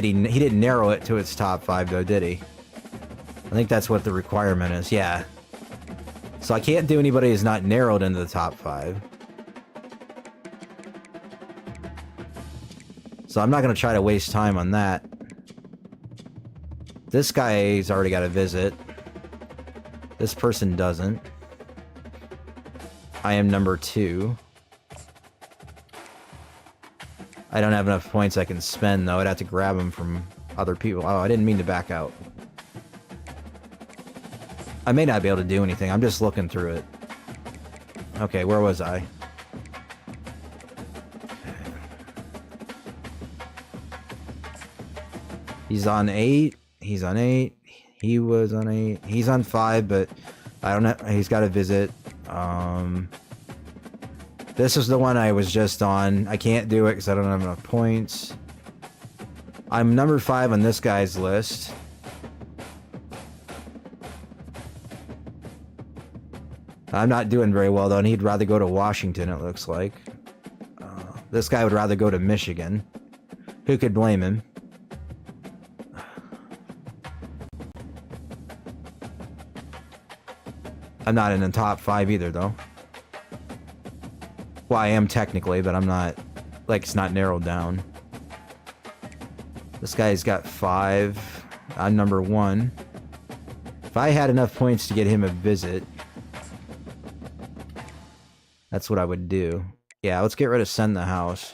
he didn't narrow it to its top 5 though, did he? I think that's what the requirement is, yeah. So I can't do anybody who's not narrowed into the top 5. So I'm not going to try to waste time on that. This guy's already got a visit. This person doesn't. I am number 2. I don't have enough points I can spend, though. I'd have to grab them from other people. Oh, I didn't mean to back out. I may not be able to do anything. I'm just looking through it. Okay, where was I? He's on 8. He's on 8. He was on 8. He's on 5, but I don't know. He's got a visit. This is the one I was just on. I can't do it because I don't have enough points. I'm number 5 on this guy's list. I'm not doing very well, though, and he'd rather go to Washington, it looks like. This guy would rather go to Michigan. Who could blame him? I'm not in the top 5 either, though. Well, I am technically, but I'm not... Like, it's not narrowed down. This guy's got 5. I'm number 1. If I had enough points to get him a visit... That's what I would do. Yeah, let's get rid of Send the House.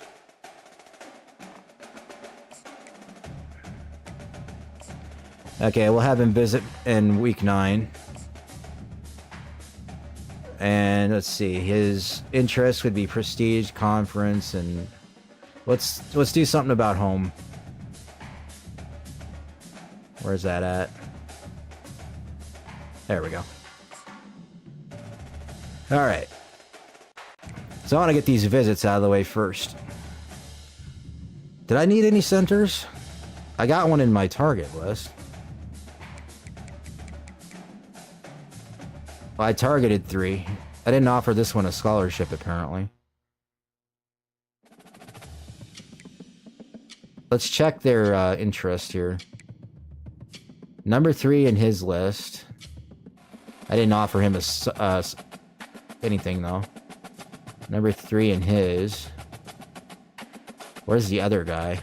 Okay, we'll have him visit in week 9. And let's see, his interests would be prestige, conference, and let's do something about home. Where's that at? There we go. All right. So I want to get these visits out of the way first. Did I need any centers? I got one in my target list. Well, I targeted 3. I didn't offer this one a scholarship, apparently. Let's check their interest here. Number 3 in his list. I didn't offer him anything, though. Number 3 in his. Where's the other guy?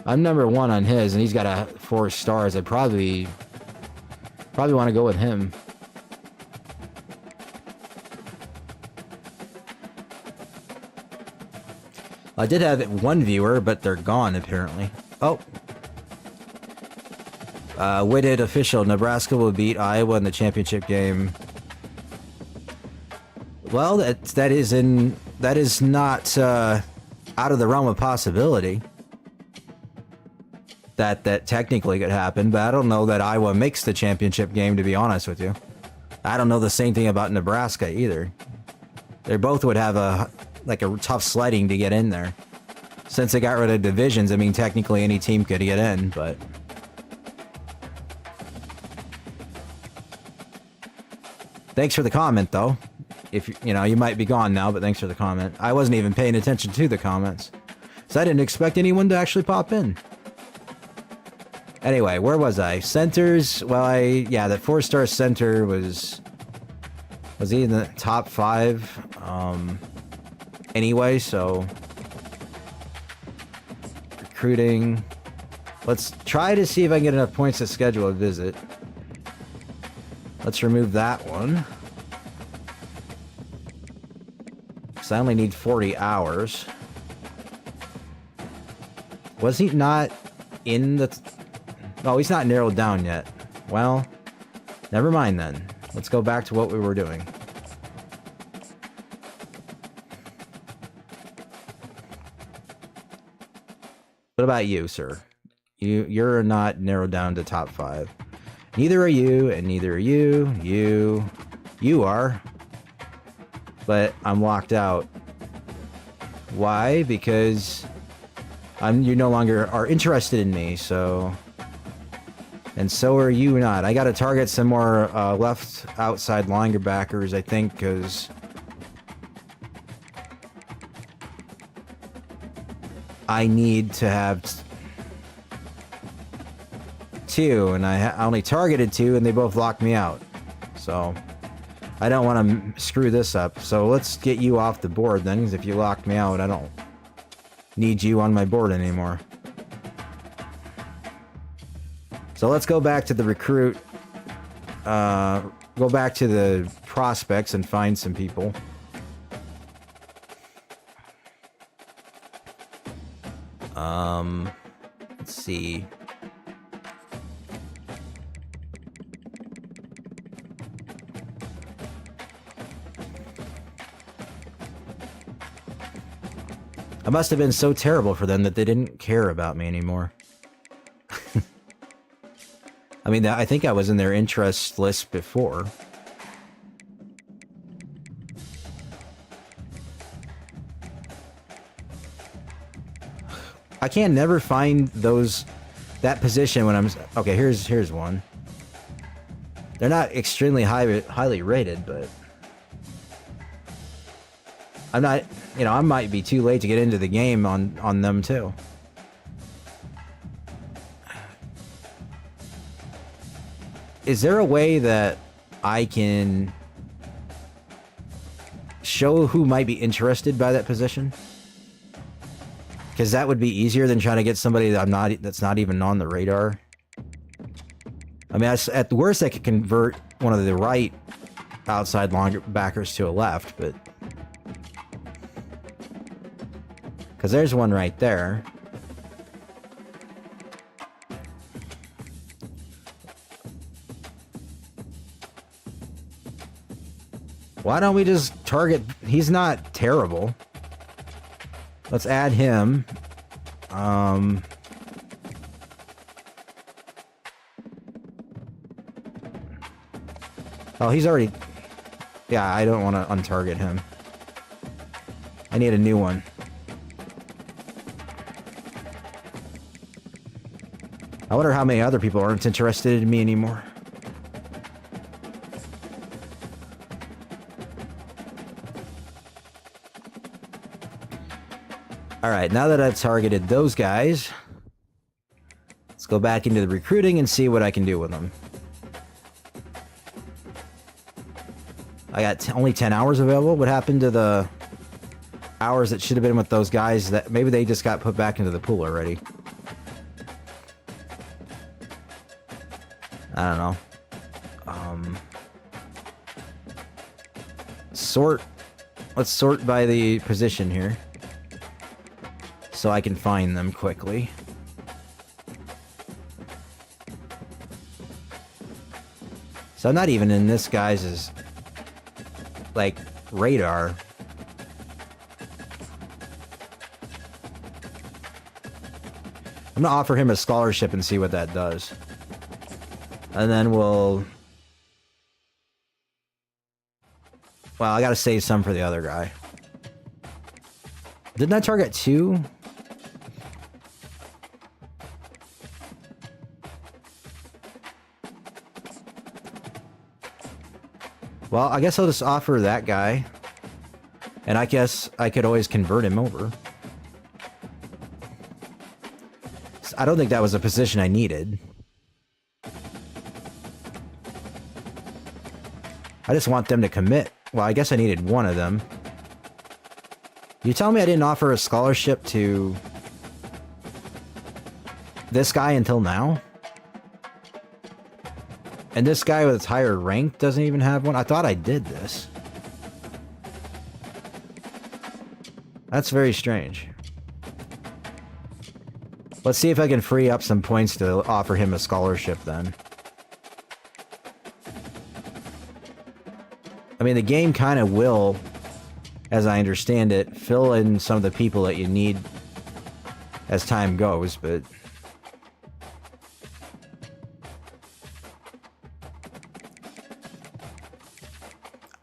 I'm number 1 on his, and he's got 4 stars. I'd probably want to go with him. I did have 1 viewer, but they're gone, apparently. Oh. Witted official. Nebraska will beat Iowa in the championship game. Well, that is not out of the realm of possibility. That technically could happen, but I don't know that Iowa makes the championship game, to be honest with you. I don't know the same thing about Nebraska either. They both would have a tough sledding to get in there. Since they got rid of divisions, I mean, technically any team could get in, but... Thanks for the comment, though. If you know, you might be gone now, but thanks for the comment. I wasn't even paying attention to the comments, so I didn't expect anyone to actually pop in. Anyway, where was I? Centers. Well, yeah, the 4-star center was he in the top 5? Anyway, so recruiting. Let's try to see if I can get enough points to schedule a visit. Let's remove that one. Because I only need 40 hours. Was he not in the... Oh, he's not narrowed down yet. Well, never mind then. Let's go back to what we were doing. What about you, sir? You're not narrowed down to top 5. Neither are you, and neither are you. You are. But I'm locked out. Why? Because you no longer are interested in me, so... And so are you not. I gotta target some more left outside linebackers, I think, because... I need to have... 2, and I only targeted 2, and they both locked me out. So, I don't want to screw this up. So let's get you off the board then, because if you locked me out, I don't need you on my board anymore. So let's go back to the recruit. Go back to the prospects and find some people. Let's see. I must have been so terrible for them that they didn't care about me anymore. I mean, I think I was in their interest list before. I can never find that position when I'm... Okay, here's one. They're not extremely highly rated, but I'm not, you know, I might be too late to get into the game on them too. Is there a way that I can show who might be interested by that position? Because that would be easier than trying to get somebody that that's not even on the radar. I mean, at the worst, I could convert one of the right outside backers to a left, but because there's one right there. Why don't we just target... He's not terrible. Let's add him. Oh, he's already... Yeah, I don't want to untarget him. I need a new one. I wonder how many other people aren't interested in me anymore. Alright, now that I've targeted those guys, let's go back into the recruiting and see what I can do with them. I got only 10 hours available. What happened to the hours that should have been with those guys that maybe they just got put back into the pool already? I don't know. Sort. Let's sort by the position here, so I can find them quickly. So I'm not even in this guy's like radar. I'm gonna offer him a scholarship and see what that does. And then we'll... Well, I gotta save some for the other guy. Didn't I target 2? Well, I guess I'll just offer that guy. And I guess I could always convert him over. I don't think that was a position I needed. I just want them to commit. Well, I guess I needed one of them. You tell me I didn't offer a scholarship to this guy until now? And this guy with higher rank doesn't even have one? I thought I did this. That's very strange. Let's see if I can free up some points to offer him a scholarship then. I mean, the game kind of will, as I understand it, fill in some of the people that you need as time goes, but...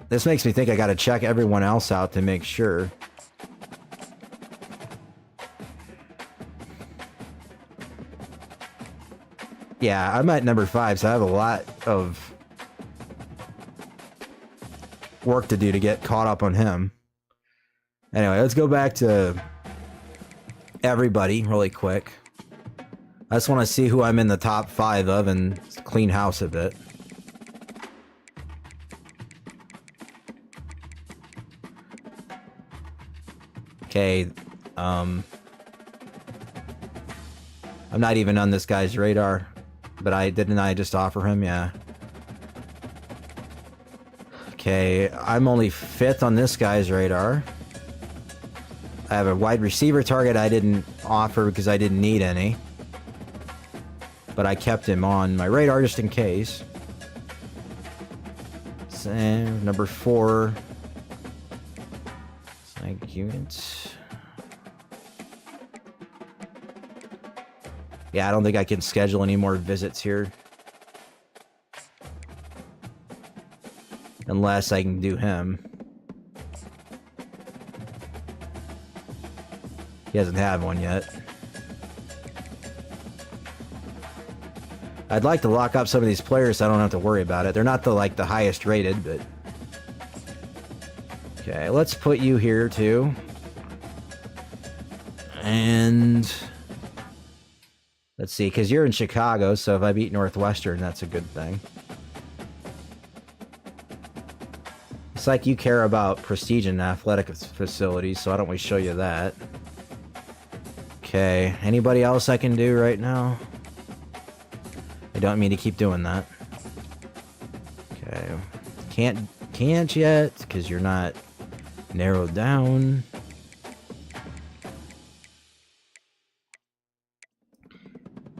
This makes me think I gotta check everyone else out to make sure. Yeah, I'm at number 5, so I have a lot of work to do to get caught up on him. Anyway, let's go back to everybody really quick. I just want to see who I'm in the top 5 of and clean house a bit. Okay, I'm not even on this guy's radar, but I just offer him? Yeah. Okay, I'm only 5th on this guy's radar. I have a wide receiver target I didn't offer because I didn't need any. But I kept him on my radar just in case. So, number 4. Thank you. Yeah, I don't think I can schedule any more visits here. Unless I can do him. He doesn't have one yet. I'd like to lock up some of these players so I don't have to worry about it. They're not the like the highest rated, but okay, let's put you here too. And let's see, because you're in Chicago, so if I beat Northwestern, that's a good thing. It's like you care about prestige in athletic facilities, so why don't we show you that? Okay, anybody else I can do right now? I don't mean to keep doing that. Okay, can't yet, because you're not narrowed down.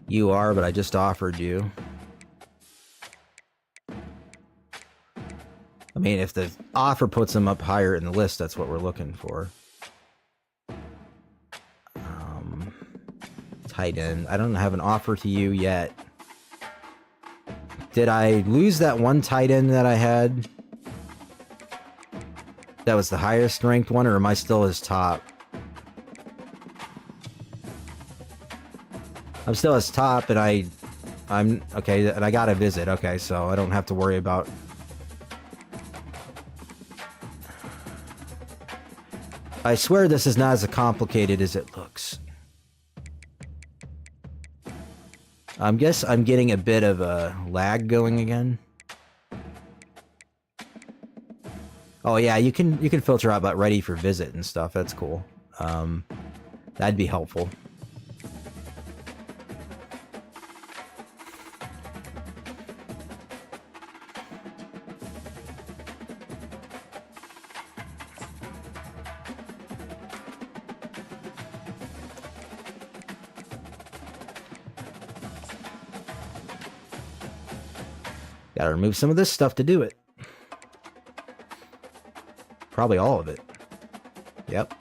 You are, but I just offered you. I mean, if the offer puts them up higher in the list, that's what we're looking for. Tight end. I don't have an offer to you yet. Did I lose that one tight end that I had? That was the highest ranked one, or am I still his top? I'm still his top, and I'm okay, and I got a visit. Okay, so I don't have to worry about. I swear this is not as complicated as it looks. I guess I'm getting a bit of a lag going again. Oh yeah, you can filter out about ready for visit and stuff. That's cool. That'd be helpful. Gotta remove some of this stuff to do it. Probably all of it. Yep.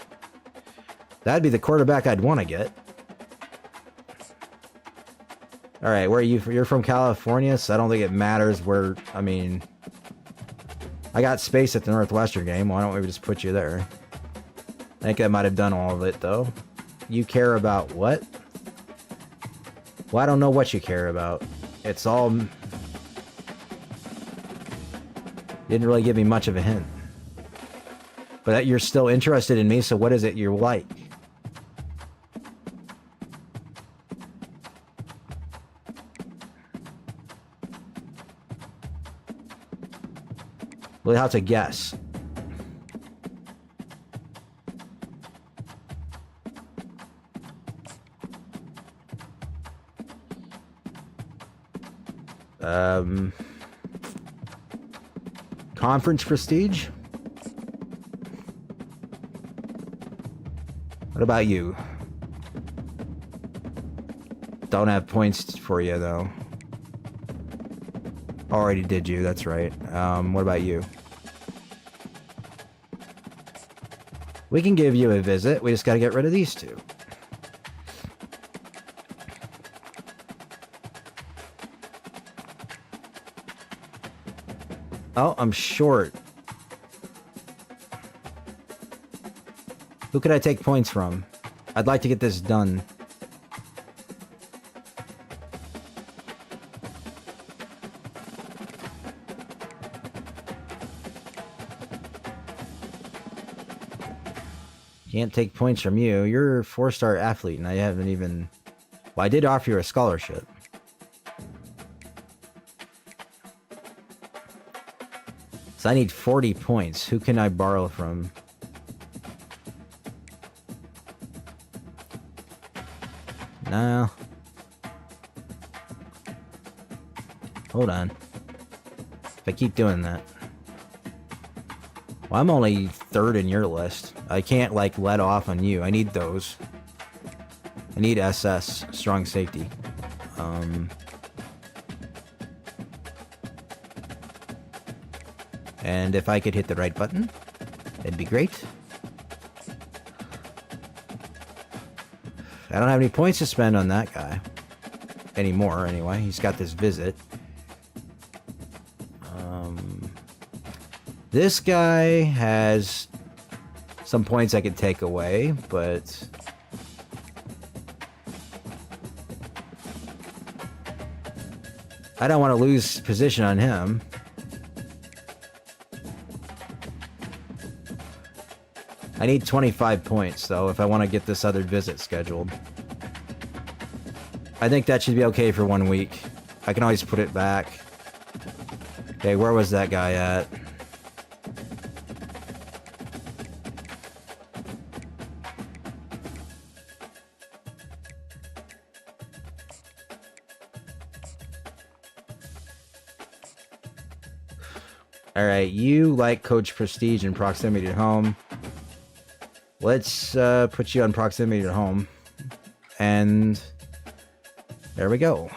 That'd be the quarterback I'd want to get. Alright, where are you? You're from California, so I don't think it matters where... I mean... I got space at the Northwestern game. Why don't we just put you there? I think I might have done all of it, though. You care about what? Well, I don't know what you care about. It's all... Didn't really give me much of a hint. But you're still interested in me, so what is it you like? We'll have to guess. Conference prestige? What about you? Don't have points for you, though. Already did you, that's right. What about you? We can give you a visit. We just gotta get rid of these two. Oh, I'm short. Who could I take points from? I'd like to get this done. Can't take points from you. You're a 4-star athlete, and I haven't even... Well, I did offer you a scholarship. So I need 40 points. Who can I borrow from? No. Hold on. If I keep doing that. Well, I'm only 3rd in your list. I can't, like, let off on you. I need those. I need SS, strong safety. And if I could hit the right button, it'd be great. I don't have any points to spend on that guy. Anymore, anyway. He's got this visit. This guy has some points I could take away, but... I don't want to lose position on him. I need 25 points, though, if I want to get this other visit scheduled. I think that should be okay for 1 week. I can always put it back. Okay, where was that guy at? Alright, you like Coach Prestige and proximity to home. Let's put you on proximity to home. And there we go.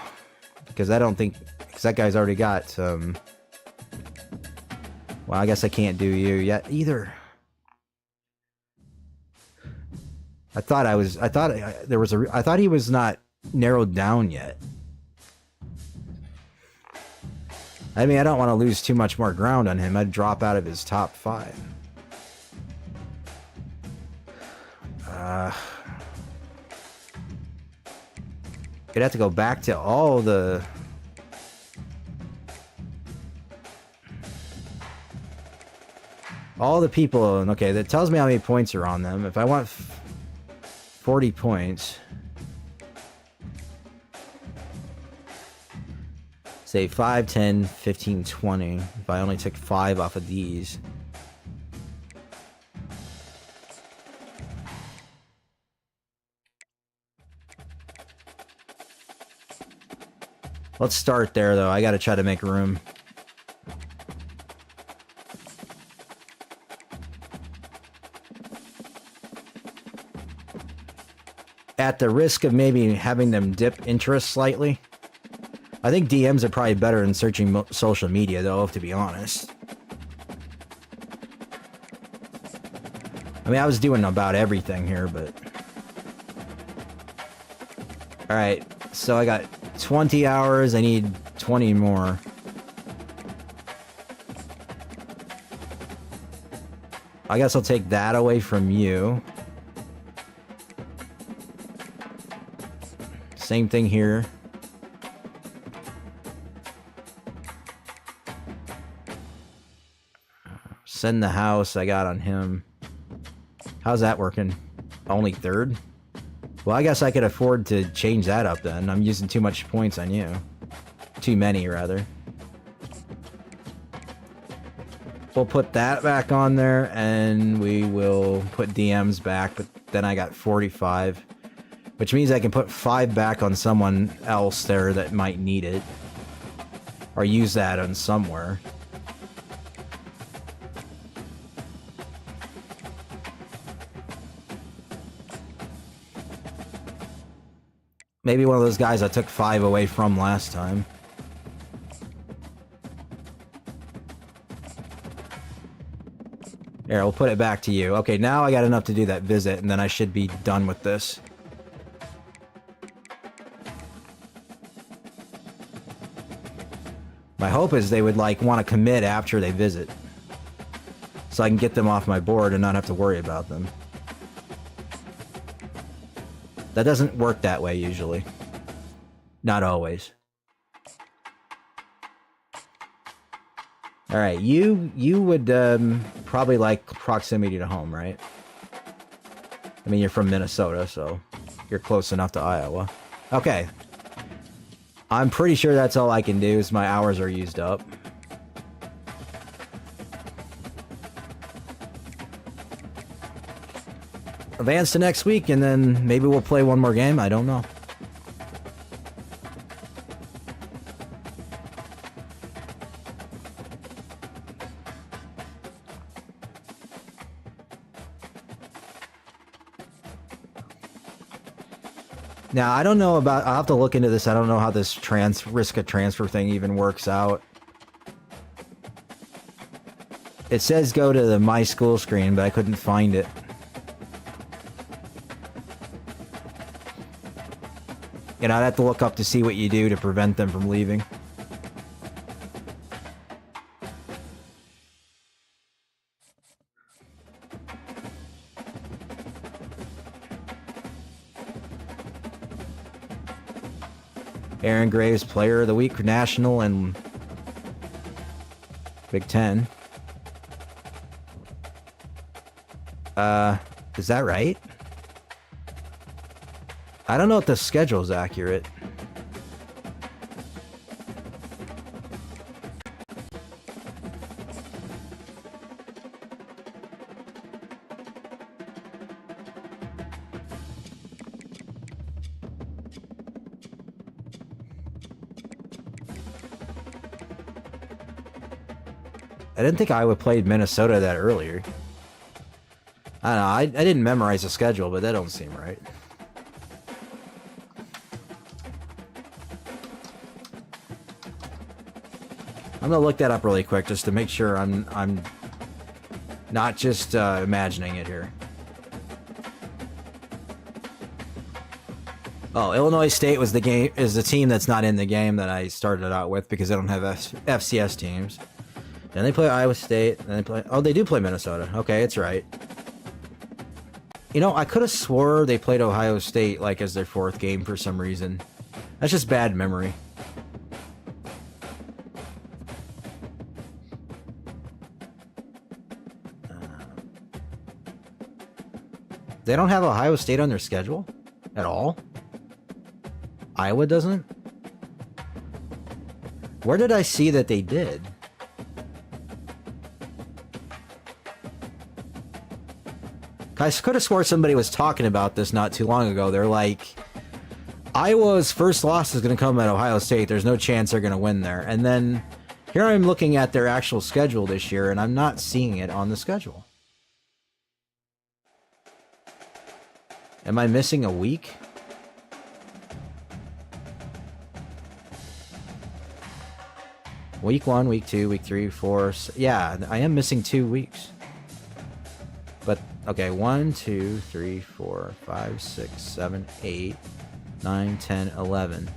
Because I don't think... Because that guy's already got... well, I guess I can't do you yet either. I thought he was not narrowed down yet. I mean, I don't want to lose too much more ground on him. I'd drop out of his top 5. You'd have to go back to all the... all the people... Okay, that tells me how many points are on them. If I want 40 points... Say 5, 10, 15, 20. If I only took 5 off of these. Let's start there, though. I gotta try to make room. At the risk of maybe having them dip interest slightly. I think DMs are probably better than searching social media, though, to be honest. I mean, I was doing about everything here, but... Alright, so I got 20 hours. I need 20 more. I guess I'll take that away from you. Same thing here. Send the house I got on him. How's that working? Only 3rd? Well, I guess I could afford to change that up then. I'm using too much points on you. Too many, rather. We'll put that back on there, and we will put DMs back, but then I got 45. Which means I can put 5 back on someone else there that might need it. Or use that on somewhere. Maybe one of those guys I took 5 away from last time. Here, we'll put it back to you. Okay, now I got enough to do that visit, and then I should be done with this. My hope is they would, like, want to commit after they visit. So I can get them off my board and not have to worry about them. That doesn't work that way, usually. Not always. Alright, you would probably like proximity to home, right? I mean, you're from Minnesota, so you're close enough to Iowa. Okay. I'm pretty sure that's all I can do, is my hours are used up. Advance to next week, and then maybe we'll play one more game. I don't know. Now, I don't know about... I'll have to look into this. I don't know how this risk of transfer thing even works out. It says go to the My School screen, but I couldn't find it. And I'd have to look up to see what you do to prevent them from leaving. Aaron Graves, Player of the Week, National and Big Ten. Is that right? I don't know if the schedule is accurate. I didn't think Iowa played Minnesota that earlier. I don't know. I didn't memorize the schedule, but that don't seem right. I'm gonna look that up really quick just to make sure I'm not just imagining it here. Oh, Illinois State was the team that's not in the game that I started out with because they don't have FCS teams. Then they play Iowa State. Then they play. Oh, they do play Minnesota. Okay, it's right. You know, I could have swore they played Ohio State like as their fourth game for some reason. That's just bad memory. They don't have Ohio State on their schedule at all? Iowa doesn't? Where did I see that they did? I could have swore somebody was talking about this not too long ago. They're like, Iowa's first loss is going to come at Ohio State. There's no chance they're going to win there. And then here I'm looking at their actual schedule this year, and I'm not seeing it on the schedule. Am I missing a week? Week 1, week 2, week 3, 4. Yeah, I am missing 2 weeks. But, okay, 1, 2, 3, 4, 5, 6, 7, 8, 9, 10, 11.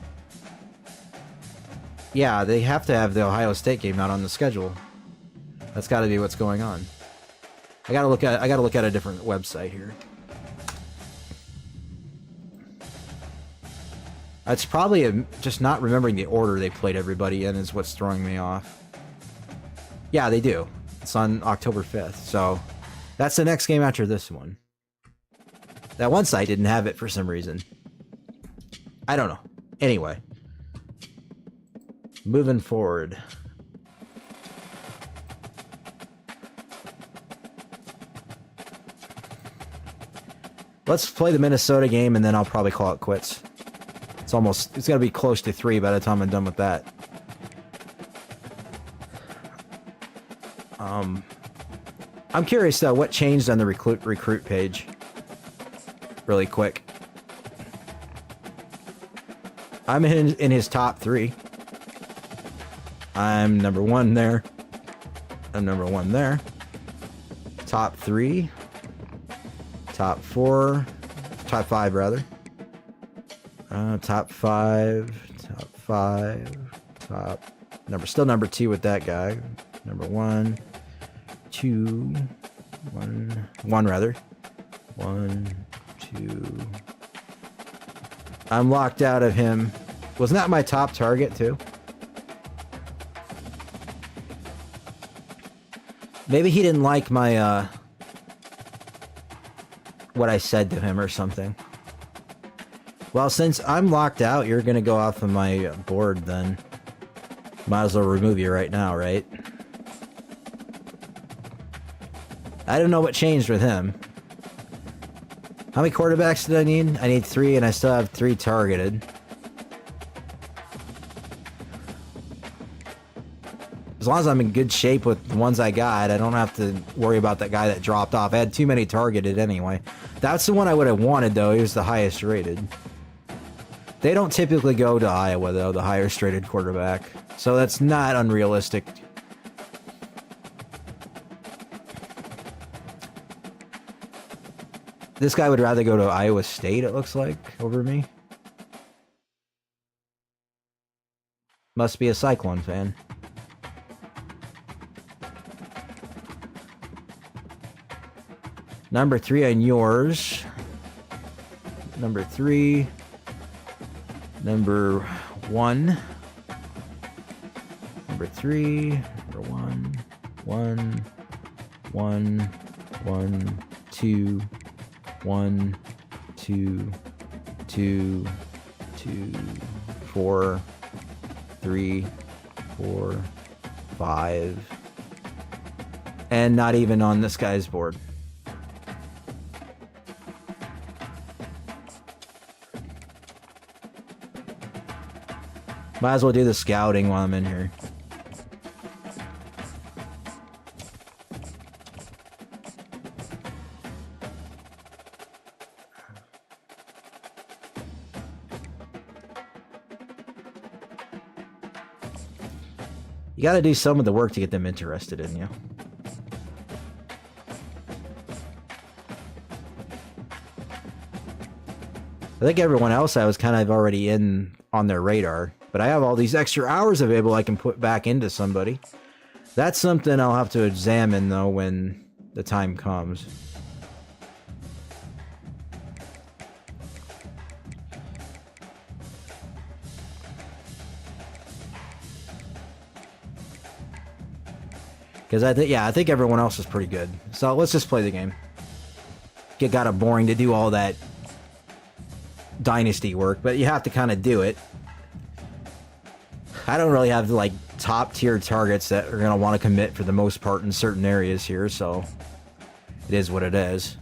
Yeah, they have to have the Ohio State game out on the schedule. That's got to be what's going on. I gotta look at a different website here. It's probably just not remembering the order they played everybody in is what's throwing me off. Yeah, they do. It's on October 5th, so that's the next game after this one. That one site didn't have it for some reason. I don't know. Anyway. Moving forward. Let's play the Minnesota game and then I'll probably call it quits. It's gonna be close to 3 by the time I'm done with that. I'm curious though, what changed on the recruit page? Really quick. I'm in his top 3. I'm number 1 there. I'm number 1 there. Top 3. Top 4. Top 5 rather. Top 5, still number 2 with that guy. Number 1, 2, 1 rather. 1, 2. I'm locked out of him. Wasn't that my top target too? Maybe he didn't like my, what I said to him or something. Well, since I'm locked out, you're going to go off of my board then. Might as well remove you right now, right? I don't know what changed with him. How many quarterbacks did I need? I need 3, and I still have 3 targeted. As long as I'm in good shape with the ones I got, I don't have to worry about that guy that dropped off. I had too many targeted anyway. That's the one I would have wanted, though. He was the highest rated. They don't typically go to Iowa, though, the highest rated quarterback. So that's not unrealistic. This guy would rather go to Iowa State, it looks like, over me. Must be a Cyclone fan. Number 3 on yours. Number 3. Number 1. Number 3. Number 1. 1. 1. 1. 2. 1. 2. 2. 2. 4. 3. 4. 5. And not even on this guy's board. Might as well do the scouting while I'm in here. You gotta do some of the work to get them interested in you. I think everyone else I was kind of already in on their radar, but I have all these extra hours available I can put back into somebody. That's something I'll have to examine though when the time comes. Because I think everyone else is pretty good. So let's just play the game. It got boring to do all that Dynasty work, but you have to kind of do it. I don't really have like top tier targets that are going to want to commit for the most part in certain areas here, so it is what it is.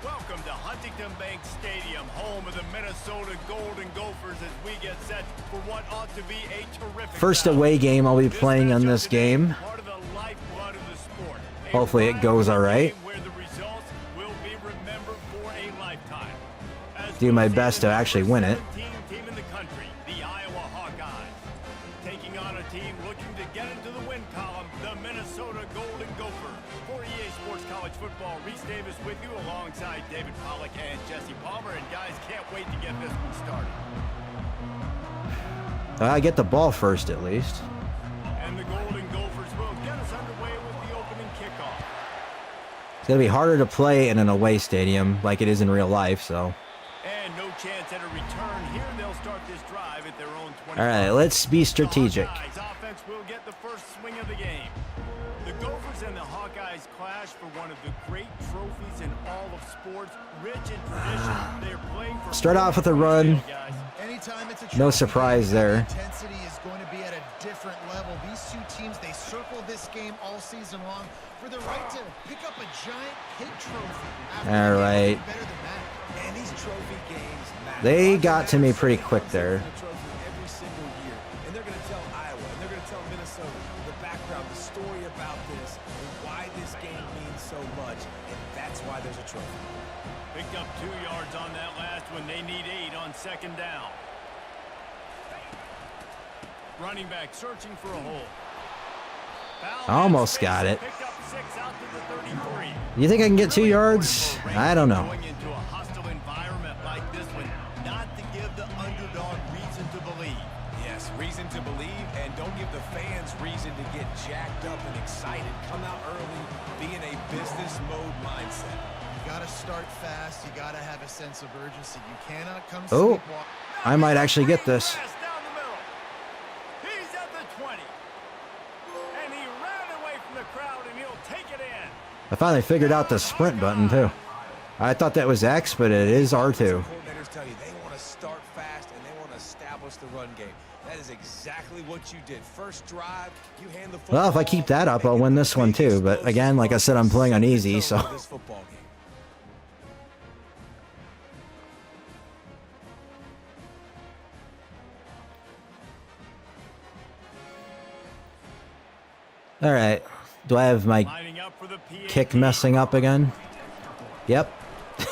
Welcome to Huntington Bank Stadium, home of the Minnesota Golden Gophers, as we get set for what ought to be a terrific First battle. away game I'll be playing on matchup this today, game. part of the lifeblood of the sport. A Hopefully it goes all right. game where the results will be remembered for a lifetime. As Do my we see best the to actually win it. 17th team in the country, the Iowa Hawkeyes, taking on a team looking to get into the win column, the Minnesota Golden Gophers. For EA Sports College Football, Reese Davis with you alongside David Pollack and Jesse Palmer. And guys, can't wait to get this one started. I get the ball first at least. And the Golden Gophers will get us underway with the opening kickoff. It's going to be harder to play in an away stadium like it is in real life, so. And no chance at a return here. They'll start this drive at their own 20. All right, let's be strategic. The Hawkeyes offense will get the first swing of the game. The Gophers and the Hawkeyes clash for one of the great trophies in all of sports, rich in tradition. They're playing for Start off with a run. guys. Anytime it's a No trophy, surprise there. the intensity is going to be at a different level. These two teams, they circle this game all season long for the right to pick up a giant hit trophy. All right. Better than that. And these trophy games matter. They Watch got them to me every pretty single quick game there. for the trophy every single year. And they're going to tell Iowa, and they're going to tell Minnesota the background, the story about this, and why this game means so much. And that's why there's a trophy. Picked up 2 yards on that last one. They need 8 on second down. Running back searching for a hole. Foul Almost in space, got it. picked up 6 out to the 33. You think I can get 2 yards? I don't know. Going into a hostile environment like this one, not to give the underdog reason to believe. Yes, reason to believe, and don't give the fans reason to get jacked up and excited. Come out early, be in a business mode mindset. You got to start fast. You got to have a sense of urgency. You cannot come Oh. sleepwalk. I might actually get this. Pass down the middle. He's at the 20. And he ran away from the crowd, and he'll take it in. I finally figured out the sprint button too. I thought that was X, but it is R2. Coordinators tell you they want to start fast and they want to establish the run game. That is exactly what you did. First drive, you hand the football. Well, if I keep that up, I'll win this one too. But again, like I said, I'm playing on easy, so. This football game. All right. Do I have my Lining up for the PAT. kick messing up again? Yep. And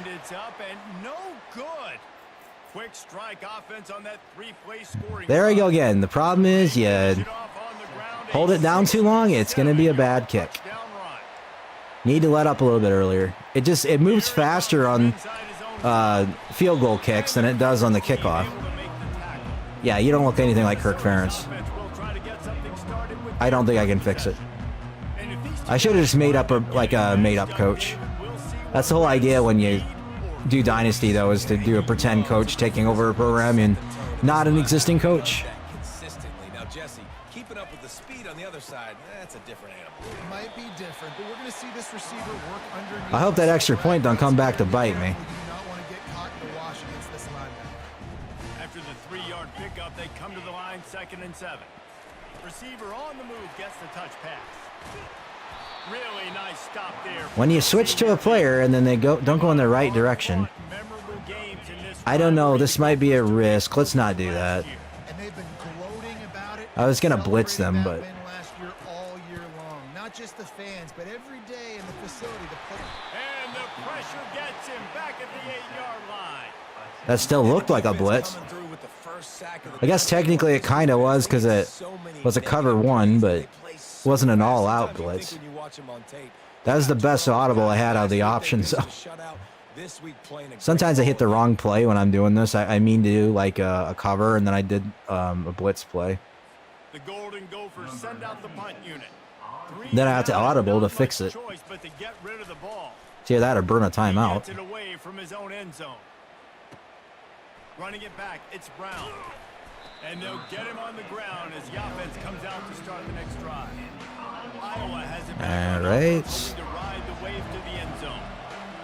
it's up and no good. Quick strike offense on that 3-play scoring. There we go drive. again. The problem is you Finish it off on the ground, a hold it down too long, it's going to be a bad kick. touchdown run. Need to let up a little bit earlier. It moves faster on Inside his own field goal kicks than it does on the kickoff. able to make the tackle. Yeah, you don't look anything like Kirk Ferentz. Offense will try to get something started with I don't think I can fix it. And if these I should have just made up a made-up coach. That's the whole idea when you do Dynasty, though, is to do a pretend coach taking over a program and not an existing coach. Consistently. Now, Jesse, keeping up with the speed on the other side, that's a different animal. It might be different, but we're going to see this receiver work underneath. I hope that extra point don't come back to bite me. You do not want to get caught in the wash against this linebacker. After the 3-yard pickup, they come to the line 2nd and 7. Receiver on the move gets the touch pass. Really nice stop there. When you switch to a player and then they don't go in the right direction, I don't know, this might be a risk. Let's not do that. And they've been gloating about it. I was gonna blitz them, but Celebrating that win last year all year long. Not just the fans, but every day in the facility. And the pressure gets him back at the 8-yard line. that still looked like a blitz. I guess technically it kind of was because it was a cover 1, but wasn't an all-out blitz. That was the best audible I had out of the options. Sometimes I hit the wrong play when I'm doing this. I mean to do like a cover, and then I did a blitz play. The Golden Gophers send out the punt unit. Then I have to audible to fix it. It's either that or burn a timeout. Gets it away from his own end zone. Running it back, it's Brown. And they'll get him on the ground as the offense comes out to start the next drive. Iowa has it back All right. to ride the wave to the end zone.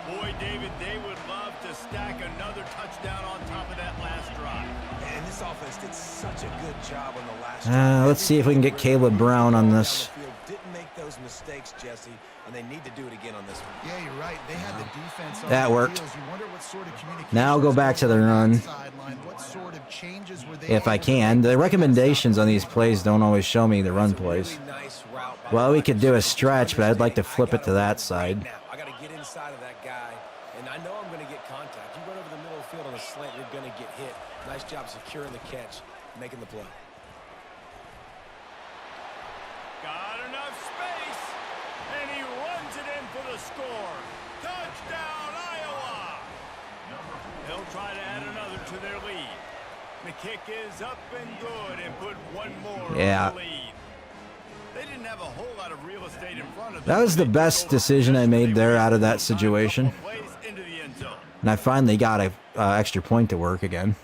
Boy, David, they would love to stack another touchdown on top of that last drive. And this offense did such a good job on the last drive. Let's see if we can get Caleb Brown on this. Didn't make those mistakes, Jesse, and they need to do it again on this one. Yeah, you're right. They had the defense on That their worked. heels. You wonder what sort of communication Now go back to the run. sideline. What sort of changes were they If I able to can. make? The recommendations on these plays don't always show me the run plays. Really nice route by Well, we the could do a defense. stretch, but I'd like to flip it to that side. Now, I got to get inside of that guy, and I know I'm going to get contact. You run over the middle of the field on a slant, you're going to get hit. Nice job securing the catch, making the play. Got enough space, and he runs it in for the score. Touchdown, Iowa! They'll try to add another to their lead. The kick is up and good and put one more Yeah. on the lead. They didn't have a whole lot of real estate in front of them. That was the best decision I made there out of that situation. Plays into the end zone. And I finally got a extra point to work again.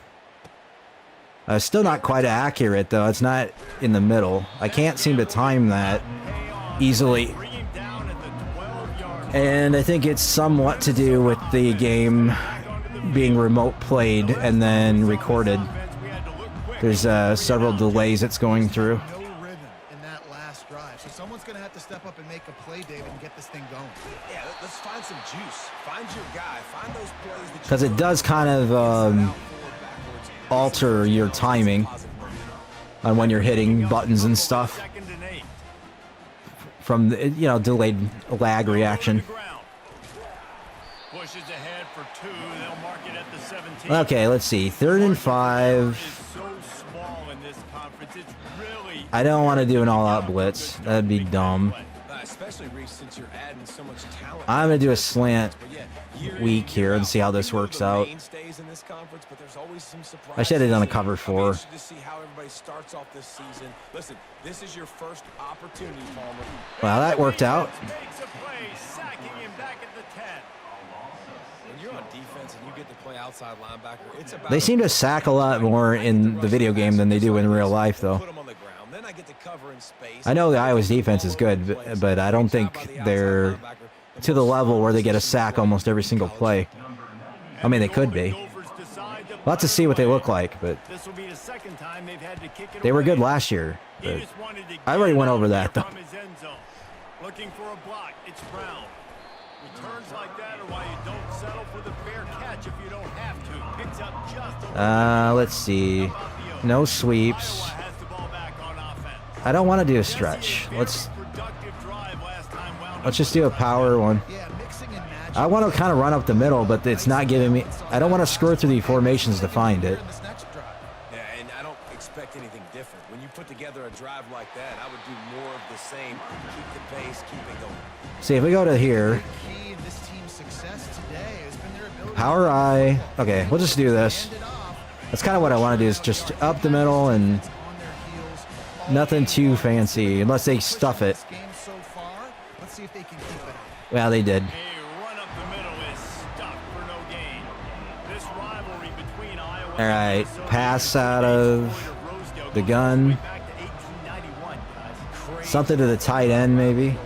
Still not quite accurate, though. It's not in the middle. I can't seem to time that easily. Bring him down at the 12-yard And I think it's somewhat to do with the game being remote played and then recorded. There's several delays it's going through. No rhythm in that last drive. So someone's going to have to step up and make a play, David, and get this thing going. Yeah, let's find some juice. Find your guy. Find those plays that you Because it does kind of alter your timing on when you're hitting buttons and stuff second and 8. from the, delayed lag reaction. Pushes ahead for 2. They'll mark it at the 17. Okay, let's see. 3rd and 5. Is so small in this conference. It's really I don't want to do an all-out blitz. That'd be dumb. especially Reese, since you're adding so much talent. I'm going to do a slant But yeah, week here and see how this works out. Mainstays in this conference, but there's always some surprises. I should have done a cover I'll be 4. interested to see how everybody starts off this season. Listen, this is your first opportunity, Palmer. Well, that worked out. makes a play, sacking him back at the 10. When you're on defense and you get to play outside linebacker, it's about They seem to sack a lot more in the video game than they do in real life, though. Put 'em on the ground. Then I get to cover in space. I know the Iowa's defense is good, but I don't think they're to the level where they get a sack almost every single play. I mean, they could be. We'll have to see what they look like, but This will be the second time they've had to kick it they were good away. last year. He But just wanted to I already get went it over out that, there though. from his end zone. Looking for a block. It's Brown. Returns like that are why you don't settle for the fair catch if you don't have to. Picks up just a little. Let's see. No sweeps. Iowa has the ball back on offense. I don't want to do a stretch. Let's Productive drive last time wound let's up just do a power one. Yeah, mixing and matching. I want to kind of run up the middle, but it's not giving me. I don't want to scroll through the formations to find it. In this next drive. Yeah, and I don't expect anything different. When you put together a drive like that, I would do more of the same. Keep the pace, keep it going. See, if we go to here, Key in this team's success today has been their ability power I. Okay, we'll just do this. to hand it off That's kind of what I want to do, is just up the middle and on their heels. nothing too fancy, unless they stuff it. This game so far. Let's see see if they can keep it up. Well, they did. A run up the middle is stuck for no gain. This rivalry between Iowa All right, and Minnesota pass is out of Rosedale the goes gun. way back to 1891, guys. Something to the tight end, maybe. That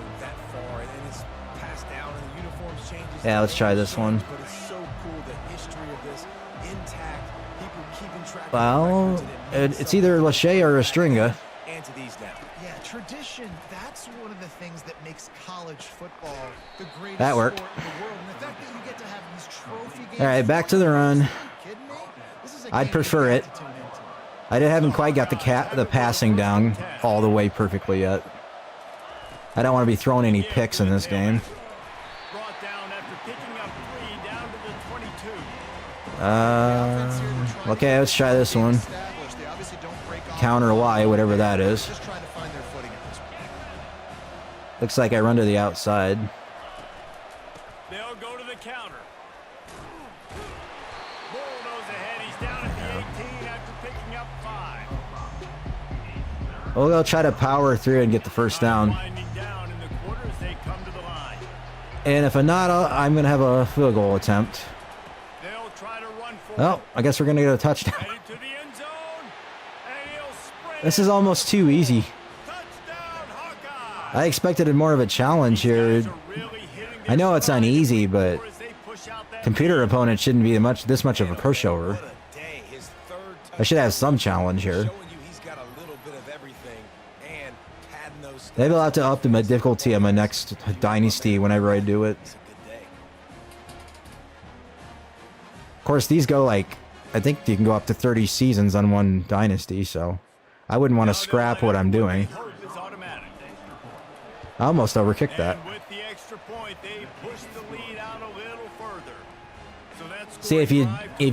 far, and it's passed down, and the uniforms changes. Yeah, let's try this one. But it's so cool, the history of this intact. People keeping track of the Well, records, and it means it's either Lachey or Estringa. and to these now. Yeah, tradition, that's one of the things that makes college football the greatest That worked. sport in the world. And the fact that you get to have these trophy games. All right, back to the run. Are you kidding me? This is a I'd game prefer you've it. got to tune into. I haven't quite got the passing down all the way perfectly yet. I don't want to be throwing any picks in this game. Brought down after picking up 3 down to the 22. Okay, let's try this one. Established. They obviously don't break off. Counter Y, whatever that is. Just trying to find their footing at this point. Looks like I run to the outside. They'll go to the counter. Bulldoze ahead. He's down at the 18 after picking up 5. Well, they'll try to power through and get the first down. Winding down in the quarter as they come to the line. And if I'm not, I'm going to have a field goal attempt. They'll try to run for Well, I guess we're going to get a touchdown. Headed to the end zone. And he'll sprint. This is almost too easy. Touchdown, Hawkeyes. I expected more of a challenge here. Guys are really hitting I know their it's stride uneasy, but as they push out that computer opponents shouldn't be this much of a pushover. What a day. His third I should have some challenge here. showing you he's got a little bit of everything and padding those Maybe I'll have to up my difficulty on my next Dynasty whenever I do it. It's a good day. Of course, these go like, I think you can go up to 30 seasons on one Dynasty, so I wouldn't want to scrap what I'm doing. hope is automatic. I almost overkicked that. And with the extra point, they push the lead out a little further. So that's See, if you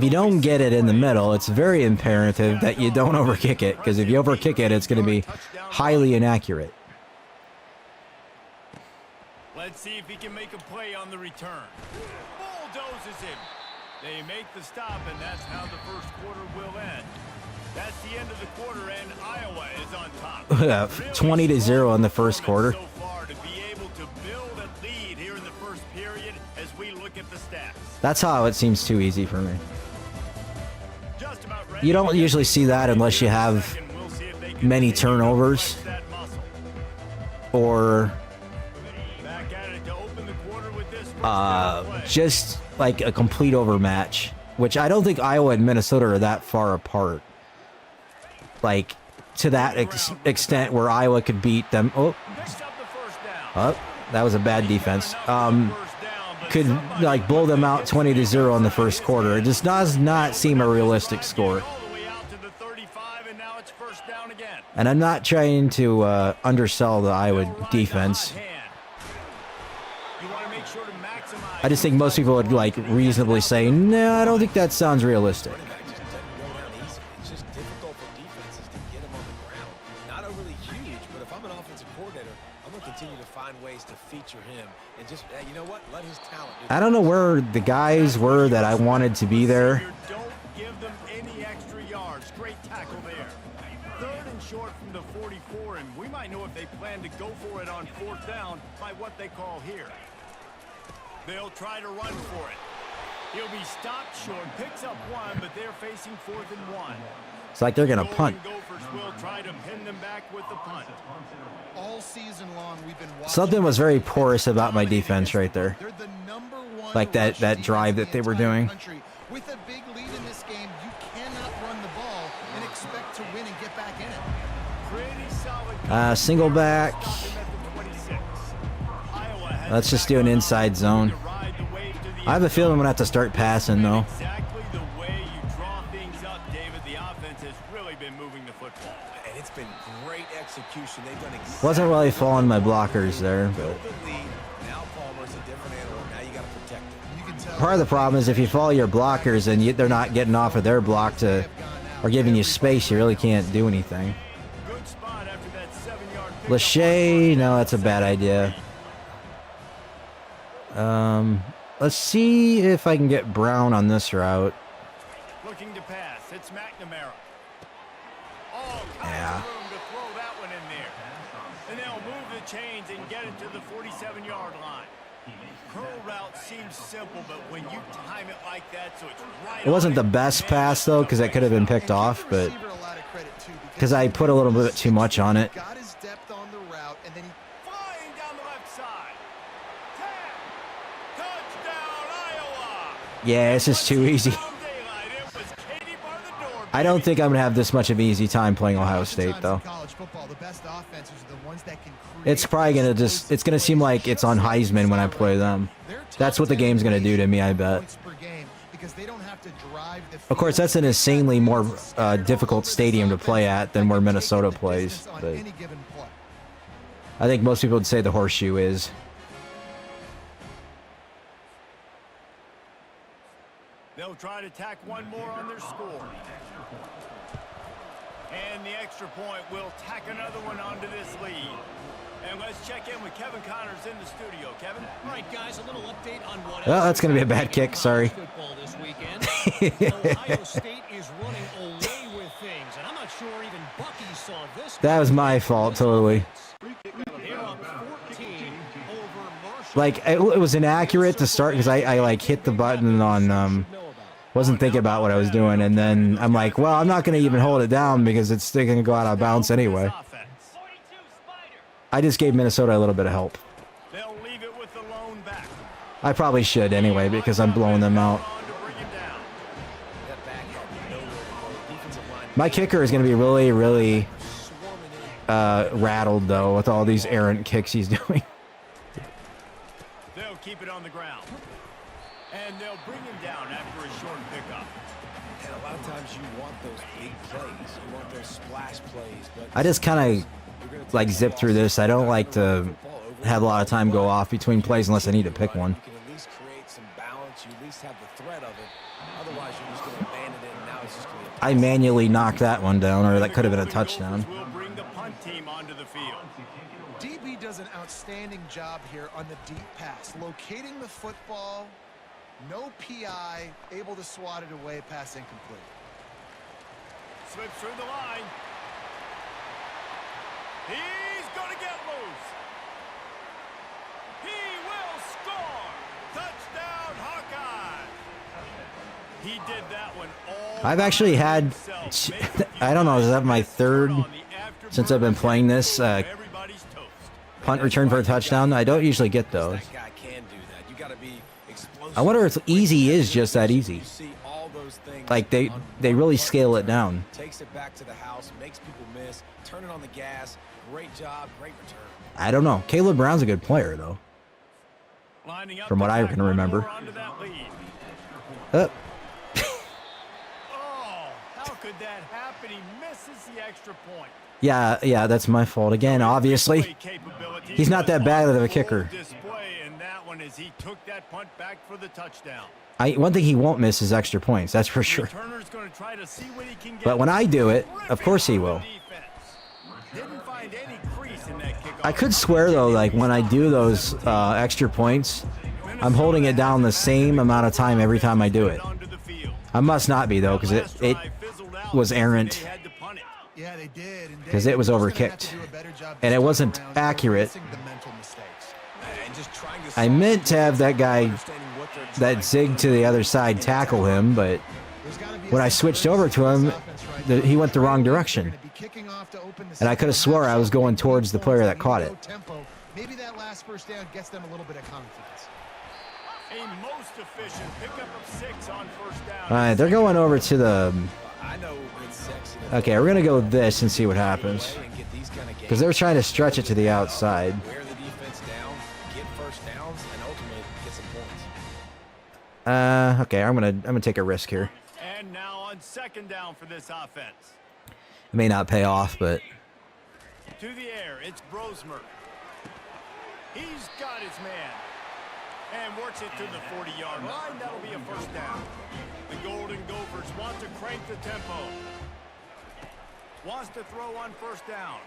don't get it in the middle, it's very imperative that you don't overkick it, because if you overkick it, it's going to be highly inaccurate. Let's see if he can make a play on the return. Bulldozes him. They make the stop, and that's how the first quarter will end. That's the end of the quarter, and Iowa is on top. 20-0 in the first quarter. So far to be able to build a lead here in the first period as we look at the stats. That's how it seems too easy for me. Just about ready You to don't get usually see that unless you have second. We'll see if they can many continue to turnovers. flex that muscle. Or Back at it to open the quarter with this first down play. just like a complete overmatch, which I don't think Iowa and Minnesota are that far apart. Like, to that extent where Iowa could beat them. Oh, Picks up the first down. that was a bad defense. Could like blow them out 20-0 in the first quarter. It just does not seem a realistic score. All the way out to the 35, and now it's first down again. And I'm not trying to undersell the Iowa defense. You want to make sure to maximize. I just think most people would like reasonably say, no, I don't think that sounds realistic. Just doesn't go down easy. It's just difficult for defenses to get him on the ground. Not overly huge, but if I'm an offensive coordinator, I'm going to continue to find ways to feature him and just, you know what, let his talent do I don't know where the guys were that I wanted to be there. Don't give them any extra yards. Great tackle there. Third and short from the 44, and we might know if they plan to go for it on fourth down by what they call here. They'll try to run for it. He'll be stopped short, picks up 1, but they're facing 4th and 1. It's like they're gonna punt. Golden Gophers will try to pin them back with the punt. All season long, we've been watching. Something was very porous about my defense right there. They're the number one Like that rushing drive defense that they in the were entire doing. country. With a big lead in this game, you cannot run the ball and expect to win and get back in it. Pretty solid. Single back. Stop him at the 26. Iowa has Let's just back do an on inside offense zone. to ride the wave to the I have a end feeling I'm zone. gonna have to start passing though. Exactly the way you draw things up, David. The offense has really been moving the football. And it's been great execution. They've done exactly Wasn't really following my blockers there, but built the lead. Now Palmer's a different animal. Now you got to protect him. You can tell. part of the problem is if you follow your blockers and they're not getting off of their block to or giving you space, you really can't do anything. Good spot after that 7-yard pickup. Lachey, no, that's a bad idea. Let's see if I can get Brown on this route. Looking to pass. It's McNamara. All kinds Yeah. of room to throw that one in there. And they'll move the chains and get it to the 47-yard line. Curl route seems simple, but when you time it like that, so it's right. It wasn't the on it, best man, pass, though, because it could have been picked off, but because I put a little bit too much on it. Got his depth on the route, and then he Flying down the left side. Touchdown, Iowa. Yeah, this is too easy. I don't think I'm going to have this much of an easy time playing Ohio State, though. It's probably going to just, it's going to seem like it's on Heisman when I play them. That's what the game's going to do to me, I bet. Of course, that's an insanely more difficult stadium to play at than where Minnesota plays. But I think most people would say the Horseshoe is. They'll try to tack one more on their score. And the extra point will tack another one onto this lead. And let's check in with Kevin Connors in the studio. Kevin? All right, guys, a little update on what Oh, that's going to be a bad kick. Sorry. football this weekend. Ohio State is running away with things, and I'm not sure even Bucky saw this. That was my fault, totally. They're up 14 over Marshall. Like, it was inaccurate to start because I like hit the button on, wasn't thinking about what I was doing, and then I'm like, well, I'm not going to even hold it down because it's still going to go out of bounds anyway. I just gave Minnesota a little bit of help. They'll leave it with the lone back. I probably should anyway because I'm blowing them out. My kicker is going to be really, really rattled, though, with all these errant kicks he's doing. They'll keep it on the ground. And they'll bring him down after a short pickup. And a lot of times you want those big plays. You want those splash plays. But I just kind of like zip through this. I don't like to have a lot of time go off between plays unless I need to pick one. You can at least create some balance. You at least have the threat of it. Otherwise, you're just going to abandon it, and now it's just going to be I manually knocked that one down, or that could have been a touchdown. We'll bring the punt team onto the field. DB does an outstanding job here on the deep pass, locating the football, no PI, able to swat it away, pass incomplete. Slips through the line. He's going to get loose. He will score. Touchdown, Hawkeye. He did that one all I've actually had, I don't know, is that my third since I've been playing this everybody's toast. punt return for a touchdown? I don't usually get those. that guy can do that. You got to be explosive. I wonder if easy is just that easy. You see all those things Like they really scale it down. takes it back to the house, makes people miss, turn it on the gas. Great job, great return. I don't know. Caleb Brown's a good player though. Lining up From what to I tack can one remember. more onto that lead. Uh, Oh, how could that happen? He misses the extra point. yeah, that's my fault again. Obviously, he's not that bad of a kicker. Display in that one as he took that punt back for the touchdown. One thing he won't miss is extra points. That's for sure. Returner's going to try to see what he can get. But when I do it, of course he will. Didn't find any crease in that kickoff. I could swear though, like when I do those extra points, I'm holding it down the same amount of time every time I do it. I must not be though, because it was errant. Yeah, they did. Because it was overkicked. And it wasn't accurate. I meant to have that guy that zig to the other side tackle him, but when I switched over to him, he went the wrong direction. And I could have swore I was going towards the player that caught it. Maybe that last first down gets them a little bit of confidence. A most efficient pickup of 6 on first down. All right, they're going over to the... I know it's sexy. to Okay, we're going to go with this and see what happens. play and get these kind of Because they're trying to stretch it to the outside. wear the defense down, get first downs, and ultimately get some points. Okay, I'm gonna take a risk here. And now on second down for this offense. It may not pay off, but To the air, it's Brosmer. He's got his man. And works it to the 40-yard line. That'll be a first down. The Golden Gophers want to crank the tempo. Wants to throw on first down.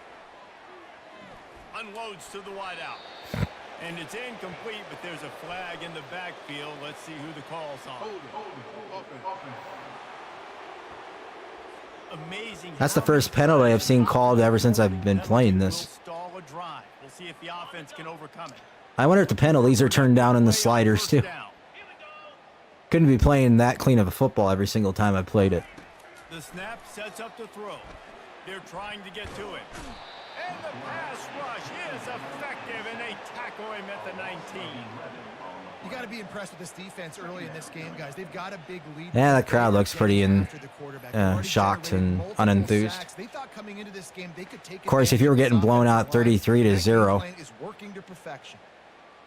Unloads to the wideout. And it's incomplete, but there's a flag in the backfield. Let's see who the call's on. amazing. That's the first penalty I've seen called ever since I've been playing this. Stall a drive. We'll see if the offense can overcome it. I wonder if the penalties are turned down in the sliders too. Couldn't be playing that clean of a football every single time I played it. The snap sets up the throw. They're trying to get to it. And the pass rush is effective, and they tackle him at the 19. You got to be impressed with this defense early in this game, guys. They've got a big lead. Yeah, the crowd looks pretty shocked and unenthused. Of course, if you were getting blown out 33-0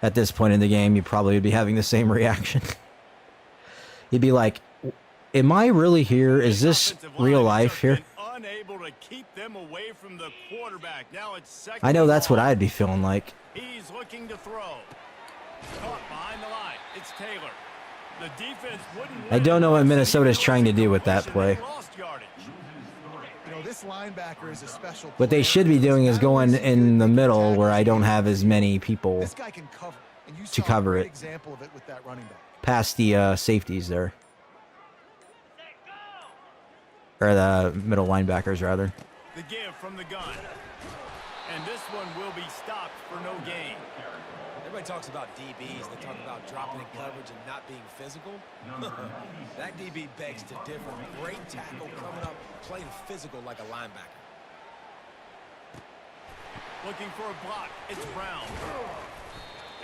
at this point in the game, you probably would be having the same reaction. You'd be like, am I really here? Is this real life here? Unable to keep them away from the quarterback. Now it's second. I know that's what I'd be feeling like. He's looking to throw. Caught behind the line. It's Taylor. The defense wouldn't. I don't know what Minnesota's trying to do with that play. This linebacker is a special What they should be doing is going in the middle where I don't have as many people to cover it. Example of it with that running back. Past the safeties there. Or the middle linebackers, rather. The give from the gun. And this one will be stopped for no gain. Everybody talks about DBs. They talk about dropping in coverage and not being physical. That DB begs to differ. Great tackle coming up, playing physical like a linebacker. Looking for a block. It's Brown.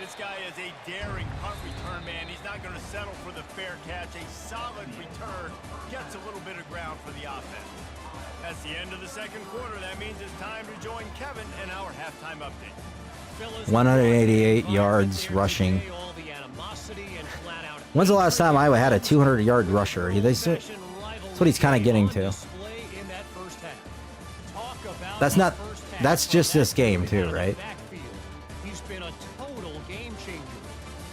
This guy is a daring punt return man. He's not going to settle for the fair catch. A solid return gets a little bit of ground for the offense. That's the end of the second quarter. That means it's time to join Kevin in our halftime update. 188 yards rushing. When's the last time Iowa had a 200-yard rusher? That's what he's kind of getting to. That's just this game too, right? He's been a total game changer.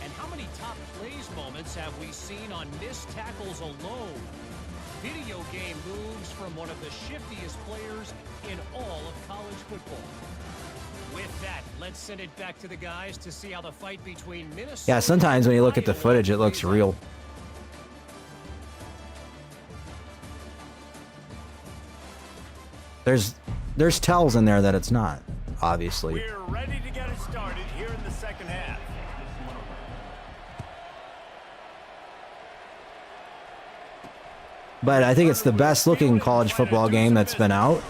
And how many top plays moments have we seen on missed tackles alone? Video game moves from one of the shiftiest players in all of college football. With that, let's send it back to the guys to see how the fight between Minnesota. Yeah, sometimes when you look at the footage, it looks real. There's tells in there that it's not, obviously. We're ready to get it started here in the second half. But I think it's the best looking college football game that's been out.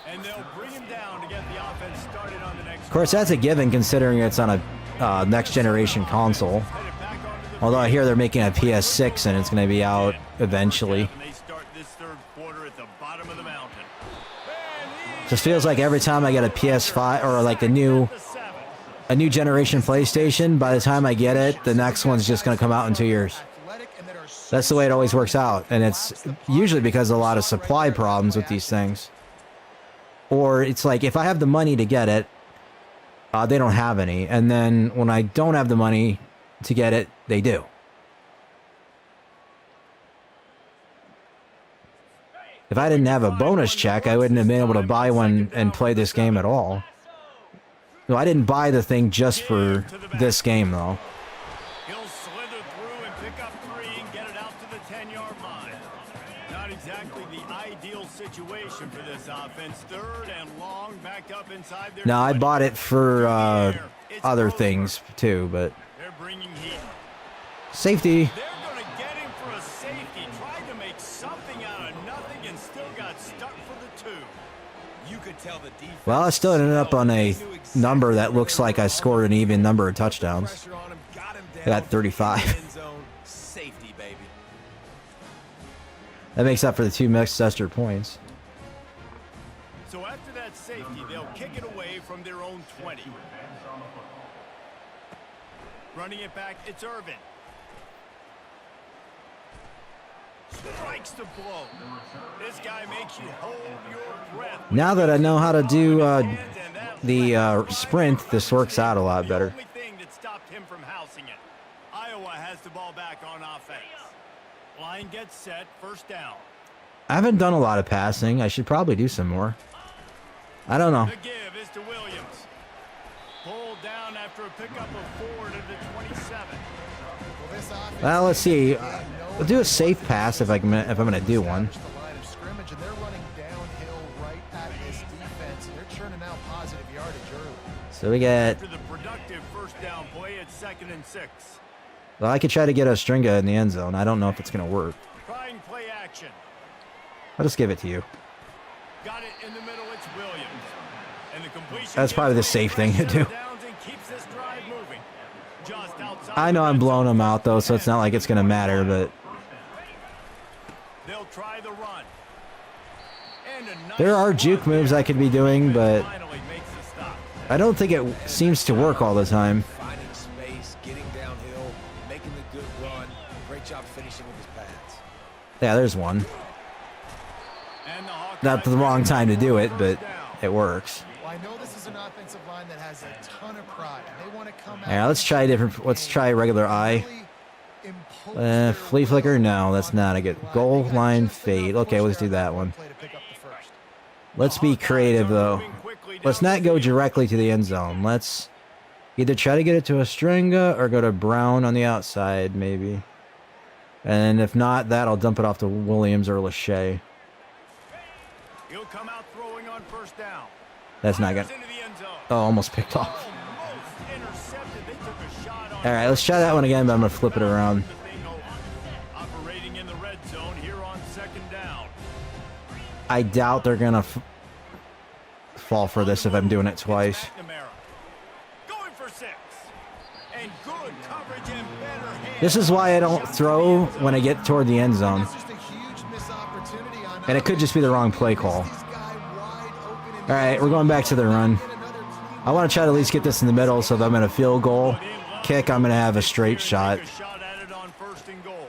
And they'll bring him down to get the offense started on the next. Of course, that's a given considering it's on a next generation console. Although I hear they're making a PS6 and it's going to be out eventually. They start this third quarter at the bottom of the mountain. Just feels like every time I get a PS5 or like a new generation PlayStation, by the time I get it, the next one's just going to come out in 2 years. That's the way it always works out, and it's usually because of a lot of supply problems with these things. Or it's like if I have the money to get it, they don't have any, and then when I don't have the money to get it, they do. If I didn't have a bonus check, I wouldn't have been able to buy one and play this game at all. No, I didn't buy the thing just for this game, though. He'll slither through and pick up 3 and get it out to the 10-yard line. Not exactly the ideal situation for this offense. Third and long, backed up inside their. No, I bought it for other things too, but they're bringing heat. Safety. They're going to get him for a safety. Tried to make something out of nothing and still got stuck for the 2. You could tell the defense. Well, I still ended up on a number that looks like I scored an even number of touchdowns. I got 35. Safety, baby. That makes up for the 2 missed extra points. So after that safety, they'll kick it away from their own 20. Running it back, it's Irvin. Strikes the blow. This guy makes you hold your breath. Now that I know how to do the sprint, this works out a lot better. The only thing that stopped him from housing it. Iowa has the ball back on offense. Line gets set, first down. I haven't done a lot of passing. I should probably do some more. I don't know. The give is to Williams. Pulled down after a pickup of 4 to the 27. Well, let's see. I'll do a safe pass if I'm going to do one. turning out positive yardage early. So we get... After the productive first down play, it's 2nd and 6. Well, I could try to get a Stringa in the end zone. I don't know if it's going to work. Trying play action. I'll just give it to you. Got it in the middle, it's Williams. And the completion That's probably the safe thing to do. downs and keeps this drive moving. Just outside I know the I'm red blowing zone. them out, though, so it's not like it's going to matter, but... They'll try the run. And a nice There are juke run moves there. I could be doing, but Finally makes the stop. I don't think it seems to work all the time. Finding space, getting downhill, making the good run. Great job finishing with his pads. Yeah, there's one. And the Hawkeyes Not the wrong time to do it, first but down. it works. Well, I know this is an offensive line that has a ton of pride. They want to come out. Yeah, let's try different. Let's try regular eye. Flea flicker? No, that's not a good. Goal line fade. Okay, let's do that one. Let's be creative, though. Let's not go directly to the end zone. Let's either try to get it to a Stringa or go to Brown on the outside, maybe. And if not that, I'll dump it off to Williams or Lachey. He'll come out throwing on first down. That's not good. Into the end zone. Oh, almost picked off. Almost intercepted. They took a shot on All right, let's try that one again, but I'm going to flip it around. Operating in the red zone here on 2nd down. I doubt they're going to fall for this if I'm doing it twice. McNamara. Going for 6. And good coverage and better hands. This is why I don't throw when I get toward the end zone. It's just a huge missed opportunity on And it could just be the wrong play call. All right, we're going back to the run. I want to try to at least get this in the middle, so if I'm in a field goal kick, I'm going to have a straight shot. Take a shot at it on 1st and goal.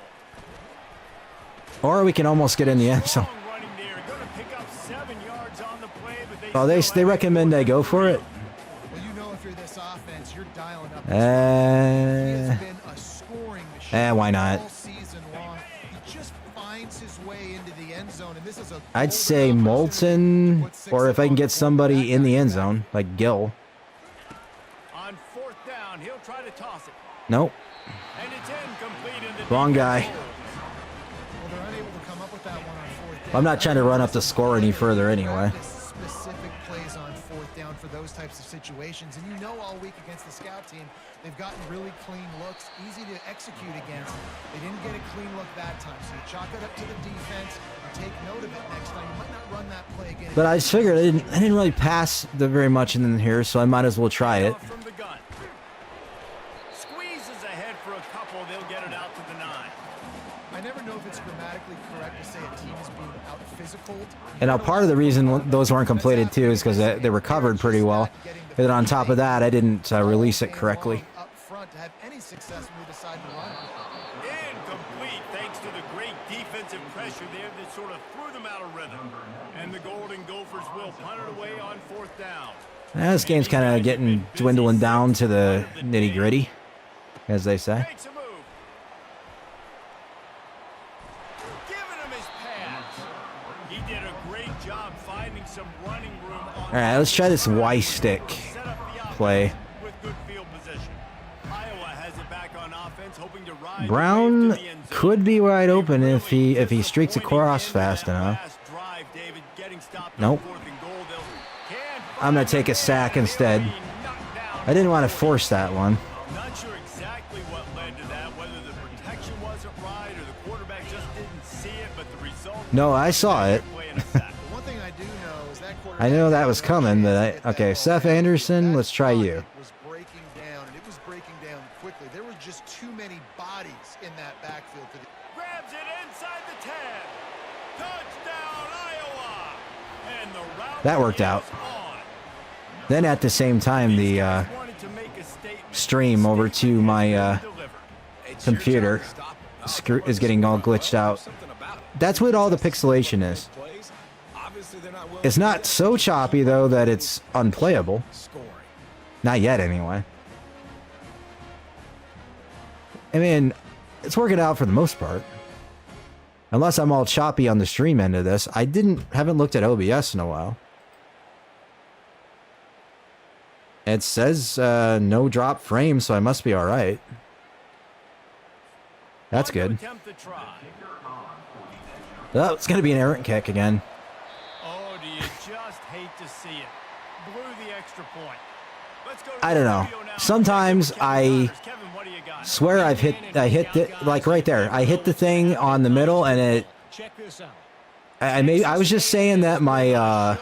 Or we can almost get in the end zone. Long running there. Gonna pick up 7 yards on the play, but Oh, they still have recommend I go for it? Well, you know if you're this offense, you're dialing up. He has been a scoring machine why not? all season long. He just finds his way into the end zone, and this is a I'd golden say opportunity Moulton, to put 6 or if I can on get the board. somebody in the end That zone, like Gill. on 4th down. He'll try to toss it. Nope, And it's incomplete. And the wrong defense guy. holds. Well, they're unable to come up with that one on 4th down. I'm not trying to run up the score any further anyway. Practice specific plays on 4th down for those types of situations, and you know all week against the scout team, they've gotten really clean looks, easy to execute against. They didn't get a clean look that time, so you chalk it up to the defense and take note of it next time. You might not run that play again. But I just figured I didn't really pass very much in here, so I might as well try it. Off from the gun. Squeezes ahead for a couple. They'll get it out to the 9. I never know if it's grammatically correct to say a team is being out physical. And now part of the reason those weren't completed too is because they were covered pretty well. And then on top of that, I didn't release it correctly. Up front to have any success when we decide to run. Incomplete thanks to the great defensive pressure there that sort of threw them out of rhythm. And the Golden Gophers will punt it away on 4th down. This game's kind of getting dwindling down to the nitty gritty, as they say. Makes a move. Giving him his pads. He did a great job finding some running room on All right, let's try this Y stick set up the offense play. with good field position. Iowa has it back on offense, hoping to ride Brown the wave to the end zone. could be wide open if he Really streaks across disappointing fast in that enough. last drive, David, getting stopped on Nope. 4th and goal. Can't I'm gonna find take a it. sack instead. Knocked down. I didn't want to force that one. Not sure exactly what led to that, whether the protection wasn't right or the quarterback just didn't see it, but the result. No, I saw it. Playing a sack. The one thing I do know is that I know that was coming, but okay, That Seth ball Anderson, let's try you. was breaking down, and it was breaking down quickly. There were just too many bodies in that backfield for the Grabs it inside the 10. Touchdown, Iowa! And the route That worked out. is on. Then at the same time, the Wanted to make a statement. stream over to my Delivered. It's your computer job to stop him. is getting all glitched out. Something about it. That's what all the pixelation is. Plays, obviously they're not willing It's to not get so choppy, though, that it's unplayable. scoring. Not yet, anyway. I mean, it's working out for the most part. Unless I'm all choppy on the stream end of this. I haven't looked at OBS in a while. It says no drop frame, so I must be alright. That's On to good. attempt the try. Oh, it's going to be an errant kick again. Oh, do you just hate to see it? blew the extra point. Let's go to I don't know. the video now. Sometimes I Kevin, what do you got? swear I hit the, like right there. I hit the thing on the middle and it, Check this out. I was just saying that my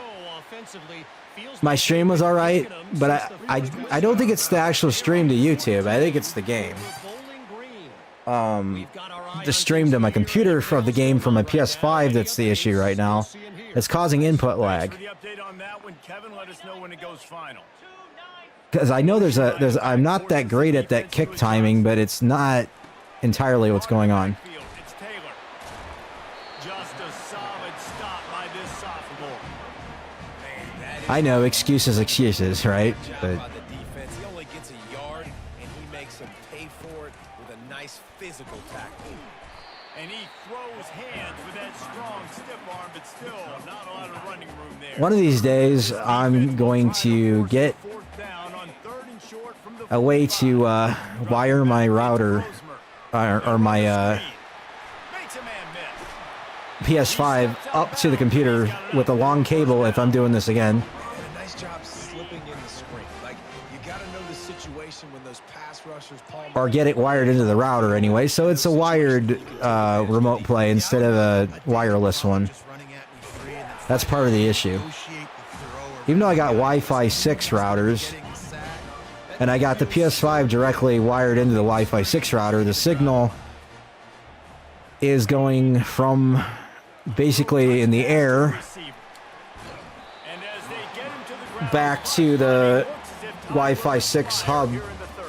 my stream was all right, but I don't think it's the actual stream to YouTube. I think it's the game. The stream to my computer from the game from my PS5 that's the issue right now. It's causing input lag. For the update on that one, Kevin, let us know when it goes final. Because I know I'm not that great at that kick timing, but it's not entirely what's going on. It's Taylor. Just a solid stop by this sophomore. I know, excuses, right? But By the defense. He only gets a yard, and he makes them pay for it with a nice physical tackle. And he throws hands with that strong stiff arm, but still not a lot of running room there. one of these days, I'm going to get Fourth down on 3rd and short from the a way to wire my router or my makes a man miss. PS5 up to the computer with a long cable if I'm doing this again. And a nice job slipping in the screen. Like, you got to know the situation when those pass rushers palm Or get it wired into the router anyway, so it's a wired remote play instead of a wireless one. Just running at me free, and that's That's part of the issue. negotiate the throw or Even though I got Wi-Fi 6 routers, getting the sack. and I got the PS5 directly wired into the Wi-Fi 6 router, the signal is going from basically in the air Receiver. And as they get him to the ground, back to the looks as if time Wi-Fi 6 hub here in the third.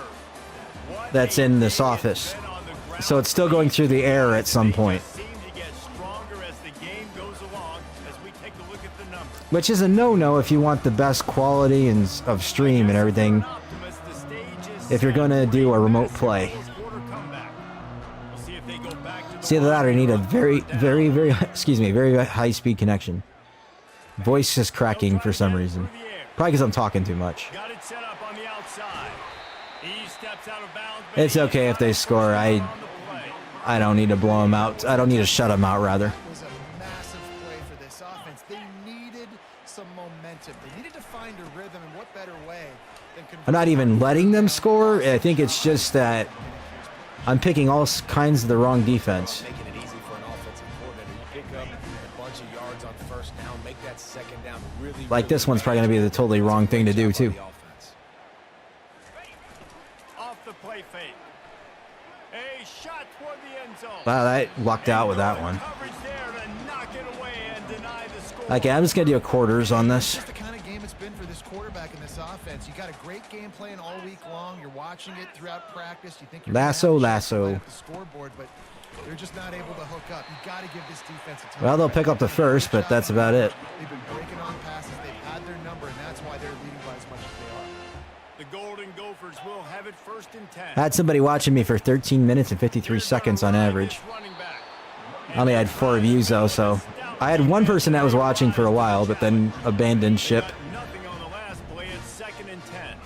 What that's a in this day office. it's been on the ground. So it's still going through the air at some point, Seem to get stronger as the game goes along as we take a look at the numbers. which is a no-no if you want the best quality of stream and everything. Optimist, the stage is If you're going to do a remote play. quarter comeback. We'll see if they go back to the See that I need a very high-speed connection. Voice is cracking for some reason. Probably because I'm talking too much. Got it set up on the outside. He steps out of bounds. It's okay if they score. I don't need to blow them out. I don't need to shut them out, rather. Was a massive play for this offense. They needed some momentum. They needed to find a rhythm, and what better way than I'm not even letting them score. I think it's just that I'm picking all kinds of the wrong defense. making it easy for an offensive coordinator. You pick up a bunch of yards on 1st down, make that 2nd down really, Like this one's probably going to be the totally wrong thing to do, too. Off the play fake. A shot toward the end zone. Wow, that lucked out with that one. Coverage there to knock it away and deny the score. Okay, I'm just going to do a quarters on this. That's the kind of game it's been for this quarterback in this offense. You got a great game plan all week long. You're watching it throughout practice. You think you're gonna have a chance to light up the scoreboard, but they're just not able to hook up. You got to give this defense a ton. Well, of they'll credit. pick up the first, but that's about it. They've been breaking on passes. They've had their number, and that's why they're leading by as much as they are. The Golden Gophers will have it 1st and 10. I had somebody watching me for 13 minutes and 53 seconds on average. Running back. I only had 4 views, though, so I had one person that was watching for a while, but then abandoned ship. Nothing on the last play. It's 2nd and 10.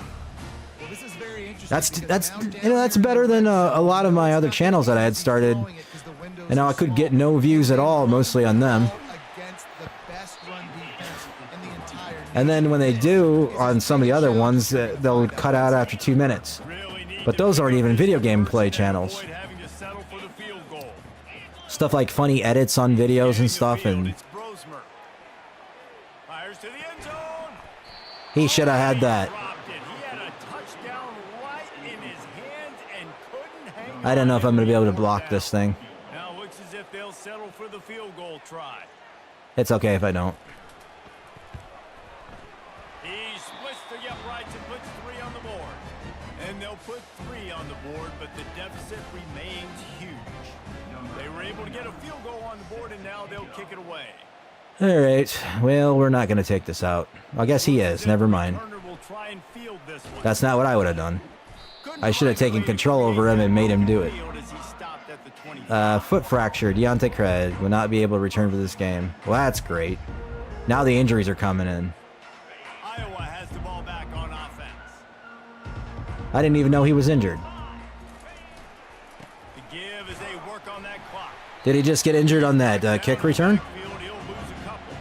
Well, this is very interesting. That's better than a lot of my other channels that I had started. And now I could get no views at all, mostly on them. Against the best run defense in the entire And then when they do on some of the other ones, they'll cut out after 2 minutes. Really need But those aren't even video game play channels. avoid having to settle for the field goal. Stuff like funny edits on videos and stuff, and It's Brosmer. Fires to the end zone. he should have had that. Dropped it. He had a touchdown right in his hands and couldn't hang I don't know if on. I'm going to be able to block this thing. Now looks as if they'll settle for the field goal try. It's okay if I don't. He splits the uprights and puts 3 on the board. And they'll put 3 on the board, but the deficit remains huge. They were able to get a field goal on the board, and now they'll kick it away. All right. Well, we're not going to take this out. I guess he is. Never mind. Turner will try and field this one. That's not what I would have done. I should have taken control over him and made him do it. As he stopped at the 25. Foot fracture. THEChronoCrossedONE will not be able to return for this game. Well, that's great. Now the injuries are coming in. Iowa has the ball back on offense. I didn't even know he was injured. The give as they work on that clock. Did he just get injured on that kick return? Backfield, he'll lose a couple.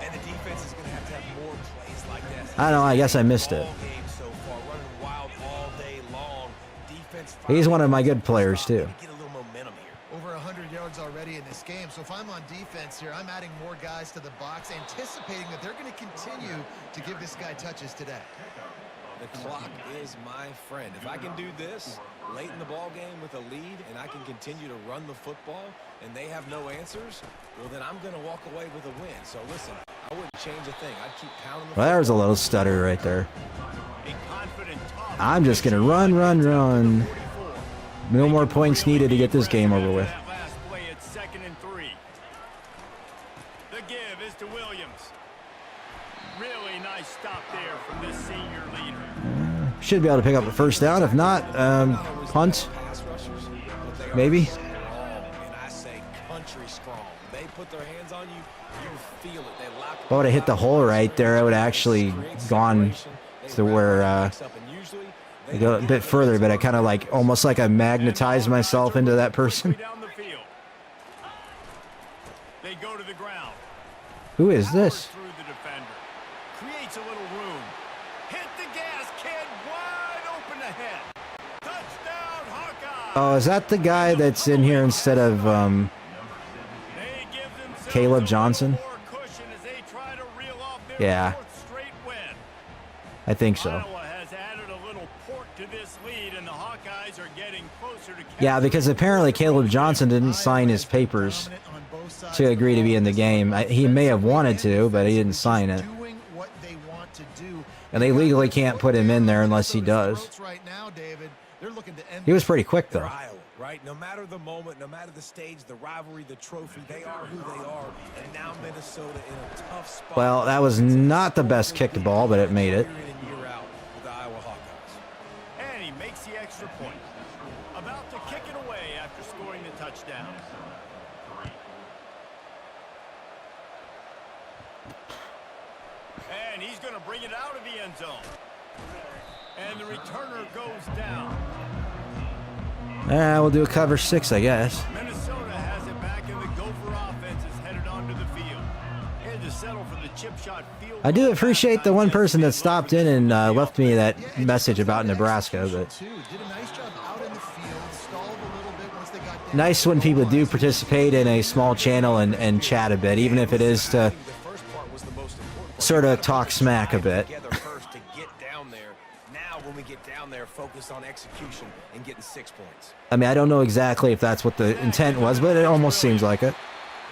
And the defense is going to have more plays like that. I don't know. I guess I missed it. Ball game so far, running wild all day long. Defense He's one of my good players, too. Get a little momentum here. Over 100 yards already in this game. So if I'm on defense here, I'm adding more guys to the box, anticipating that they're going to continue to give this guy touches today. The clock is my friend. If I can do this late in the ball game with a lead and I can continue to run the football and they have no answers, well, then I'm going to walk away with a win. So listen, I wouldn't change a thing. I'd keep pounding the Well, there was a little stutter right there. A confident top. I'm just going to run. No more points needed to get this game over with. That last play at 2nd and 3. The give is to Williams. Really nice stop there from this senior leader. Should be able to pick up the first down. If not, punt. Maybe. And I say country strong. They put their hands on you, you feel it. They lock. If I would have hit the hole right there, I would have actually gone to where I go a bit further, but I kind of like almost like I magnetized myself into that person. Down the field. They go to the ground. Who is this? Through the defender. Creates a little room. Hit the gas, kid. Wide open ahead. Touchdown, Hawkeye. Oh, is that the guy that's in here instead of They give themselves Caleb a Johnson? little more cushion as they try to reel off their Yeah. 4th straight win. I think so. Iowa has added a little pork to this lead, and the Hawkeyes are getting closer to Yeah, because apparently Caleb Johnson didn't sign his papers to agree to be in the game. He may have wanted to, but he didn't sign it. Doing what they want to do. And they legally can't put him in there unless he does. Right now, David, they're looking to end He was pretty quick, They're though. Iowa, right? No matter the moment, no matter the stage, the rivalry, the trophy, they are who they are. And now Minnesota in a tough spot. Well, that was not the best kicked ball, but it made it. Year in and year out with the Iowa Hawkeyes. And he makes the extra point. About to kick it away after scoring the touchdown. And he's going to bring it out of the end zone. And the returner goes down. We'll do a cover 6, I guess. Minnesota has it back, and the Gopher offense is headed onto the field. And to settle for the chip shot field. I do appreciate the one person that stopped in and left me that message about Nebraska, but did a nice job out in the field, stalled a little bit once they got down. nice when people do participate in a small channel and chat a bit, even if it is to The first part was the most important part. sort of talk smack a bit. Together first to get down there. Now when we get down there, focus on execution and getting 6 points. I mean, I don't know exactly if that's what the intent was, but it almost seems like it.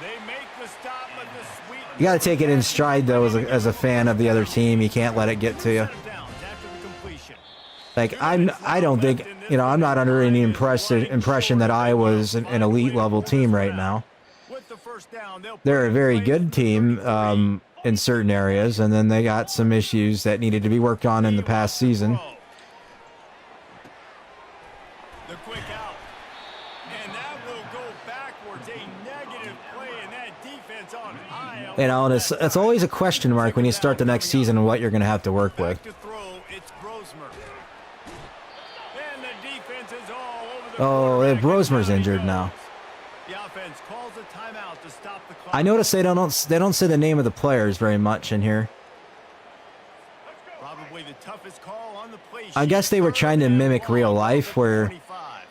They make the stop, but the sweet. You got to take it in stride, though, as a fan of the other team. You can't let it get to you. Downs after the completion. Like, I don't think, I'm not under any impression that Iowa's an elite level team right now. With the first down, They're a very good team in certain areas, and then they got some issues that needed to be worked on in the past season. The quick out. And that will go backwards. A negative play, and that defense on Iowa. And it's always a question mark when you start the next season and what you're going to have to work with. Back to throw, it's Brosmer. And the defense is all over the Oh, quarterback. Brosmer's injured now. The offense calls a timeout to stop the clock. I noticed they don't say the name of the players very much in here. Probably the toughest call on the play I guess they were trying to mimic real life, where 25.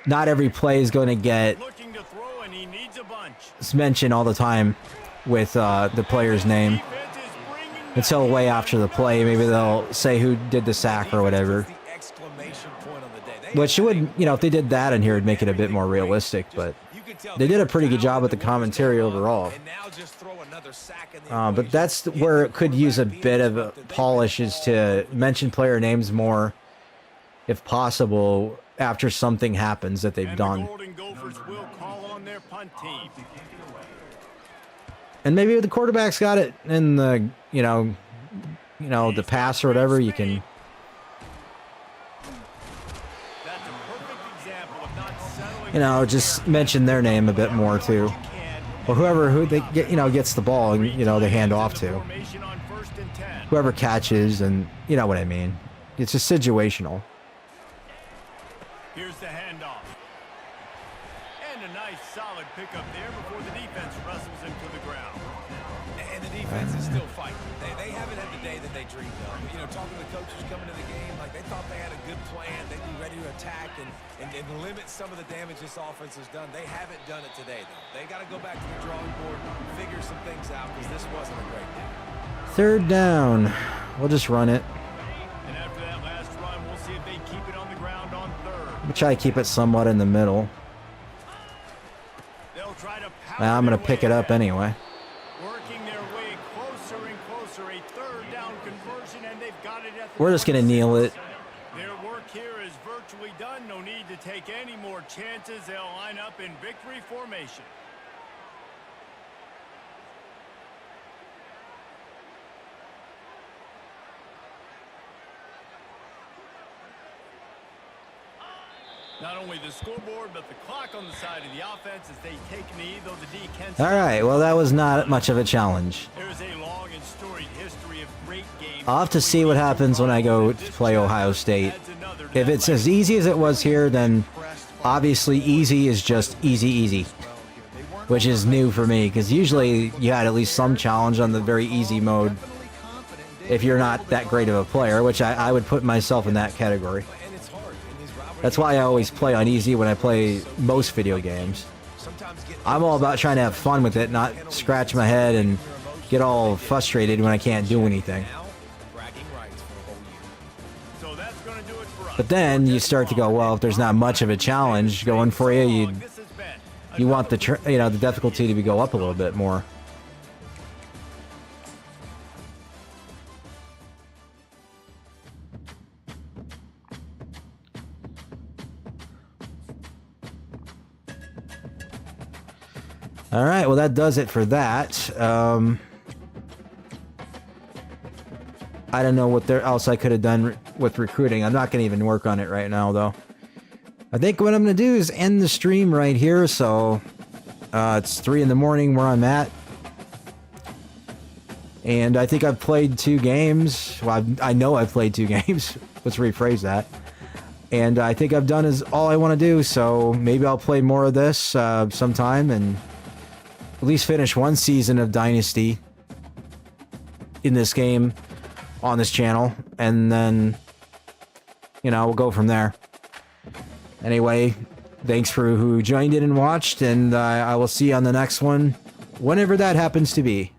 not every play is going to get Looking to throw, and he needs a bunch. mentioned all the time with the player's name Defense is bringing the until way after the play. Maybe they'll say who did the sack or whatever. The exclamation point on the day. They Which would, if they did that in here, it'd make it a bit more realistic. But You could tell they did a pretty good job with the commentary overall. And now just throw another sack in the But equation. that's where it could use a bit of a polish, is to mention player names more, if possible, after something happens that they've And done. the Golden Gophers will call on their punt team. And maybe the quarterback's got it in the, the pass or whatever. You can, That's a perfect example of not settling. just mention their name a bit more too, or who they get, gets the ball and they hand off to, Formation on 1st and 10. whoever catches, and you know what I mean. It's just situational. Here's the handoff. And a nice solid pickup there before the defense wrestles him to the ground. And the defense is still fighting. They haven't had the day that they dreamed of. You know, talking to the coaches coming to the game, like they thought they had a good plan. They'd be ready to attack and limit some of the damage this offense has done. They haven't done it today, though. They got to go back to the drawing board, figure some things out, because this wasn't a great day. Third down. We'll just run it. And after that last run, we'll see if they keep it on the ground on third. We'll try to keep it somewhat in the middle. They'll try to I'm going to pick it up anyway. Working their way closer and closer. A third down conversion, and they've got it at the We're just going to kneel it. Their work here is virtually done. No need to take any more chances. They'll line up in victory formation. Not only the scoreboard, but the clock on the side of the offense as they take knee, though the D can... All right, well, that was not much of a challenge. There's a long and storied history of great games. I'll have to see what happens when I go to play Ohio State. If it's as easy as it was here, then obviously easy is just easy, which is new for me, because usually you had at least some challenge on the very easy mode if you're not that great of a player, which I would put myself in that category. That's why I always play on easy when I play most video games. I'm all about trying to have fun with it, not scratch my head and get all frustrated when I can't do anything. But then you start to go, well, if there's not much of a challenge going for you, you want the the difficulty to go up a little bit more. All right, well, that does it for that. I don't know what else I could have done with recruiting. I'm not going to even work on it right now, though. I think what I'm going to do is end the stream right here. So it's 3 in the morning where I'm at. And I think I've played 2 games. Well, I know I've played 2 games. Let's rephrase that. And I think I've done all I want to do. So maybe I'll play more of this sometime and at least finish 1 season of Dynasty in this game on this channel, and then we'll go from there. Anyway, thanks for who joined in and watched, and I will see you on the next one whenever that happens to be.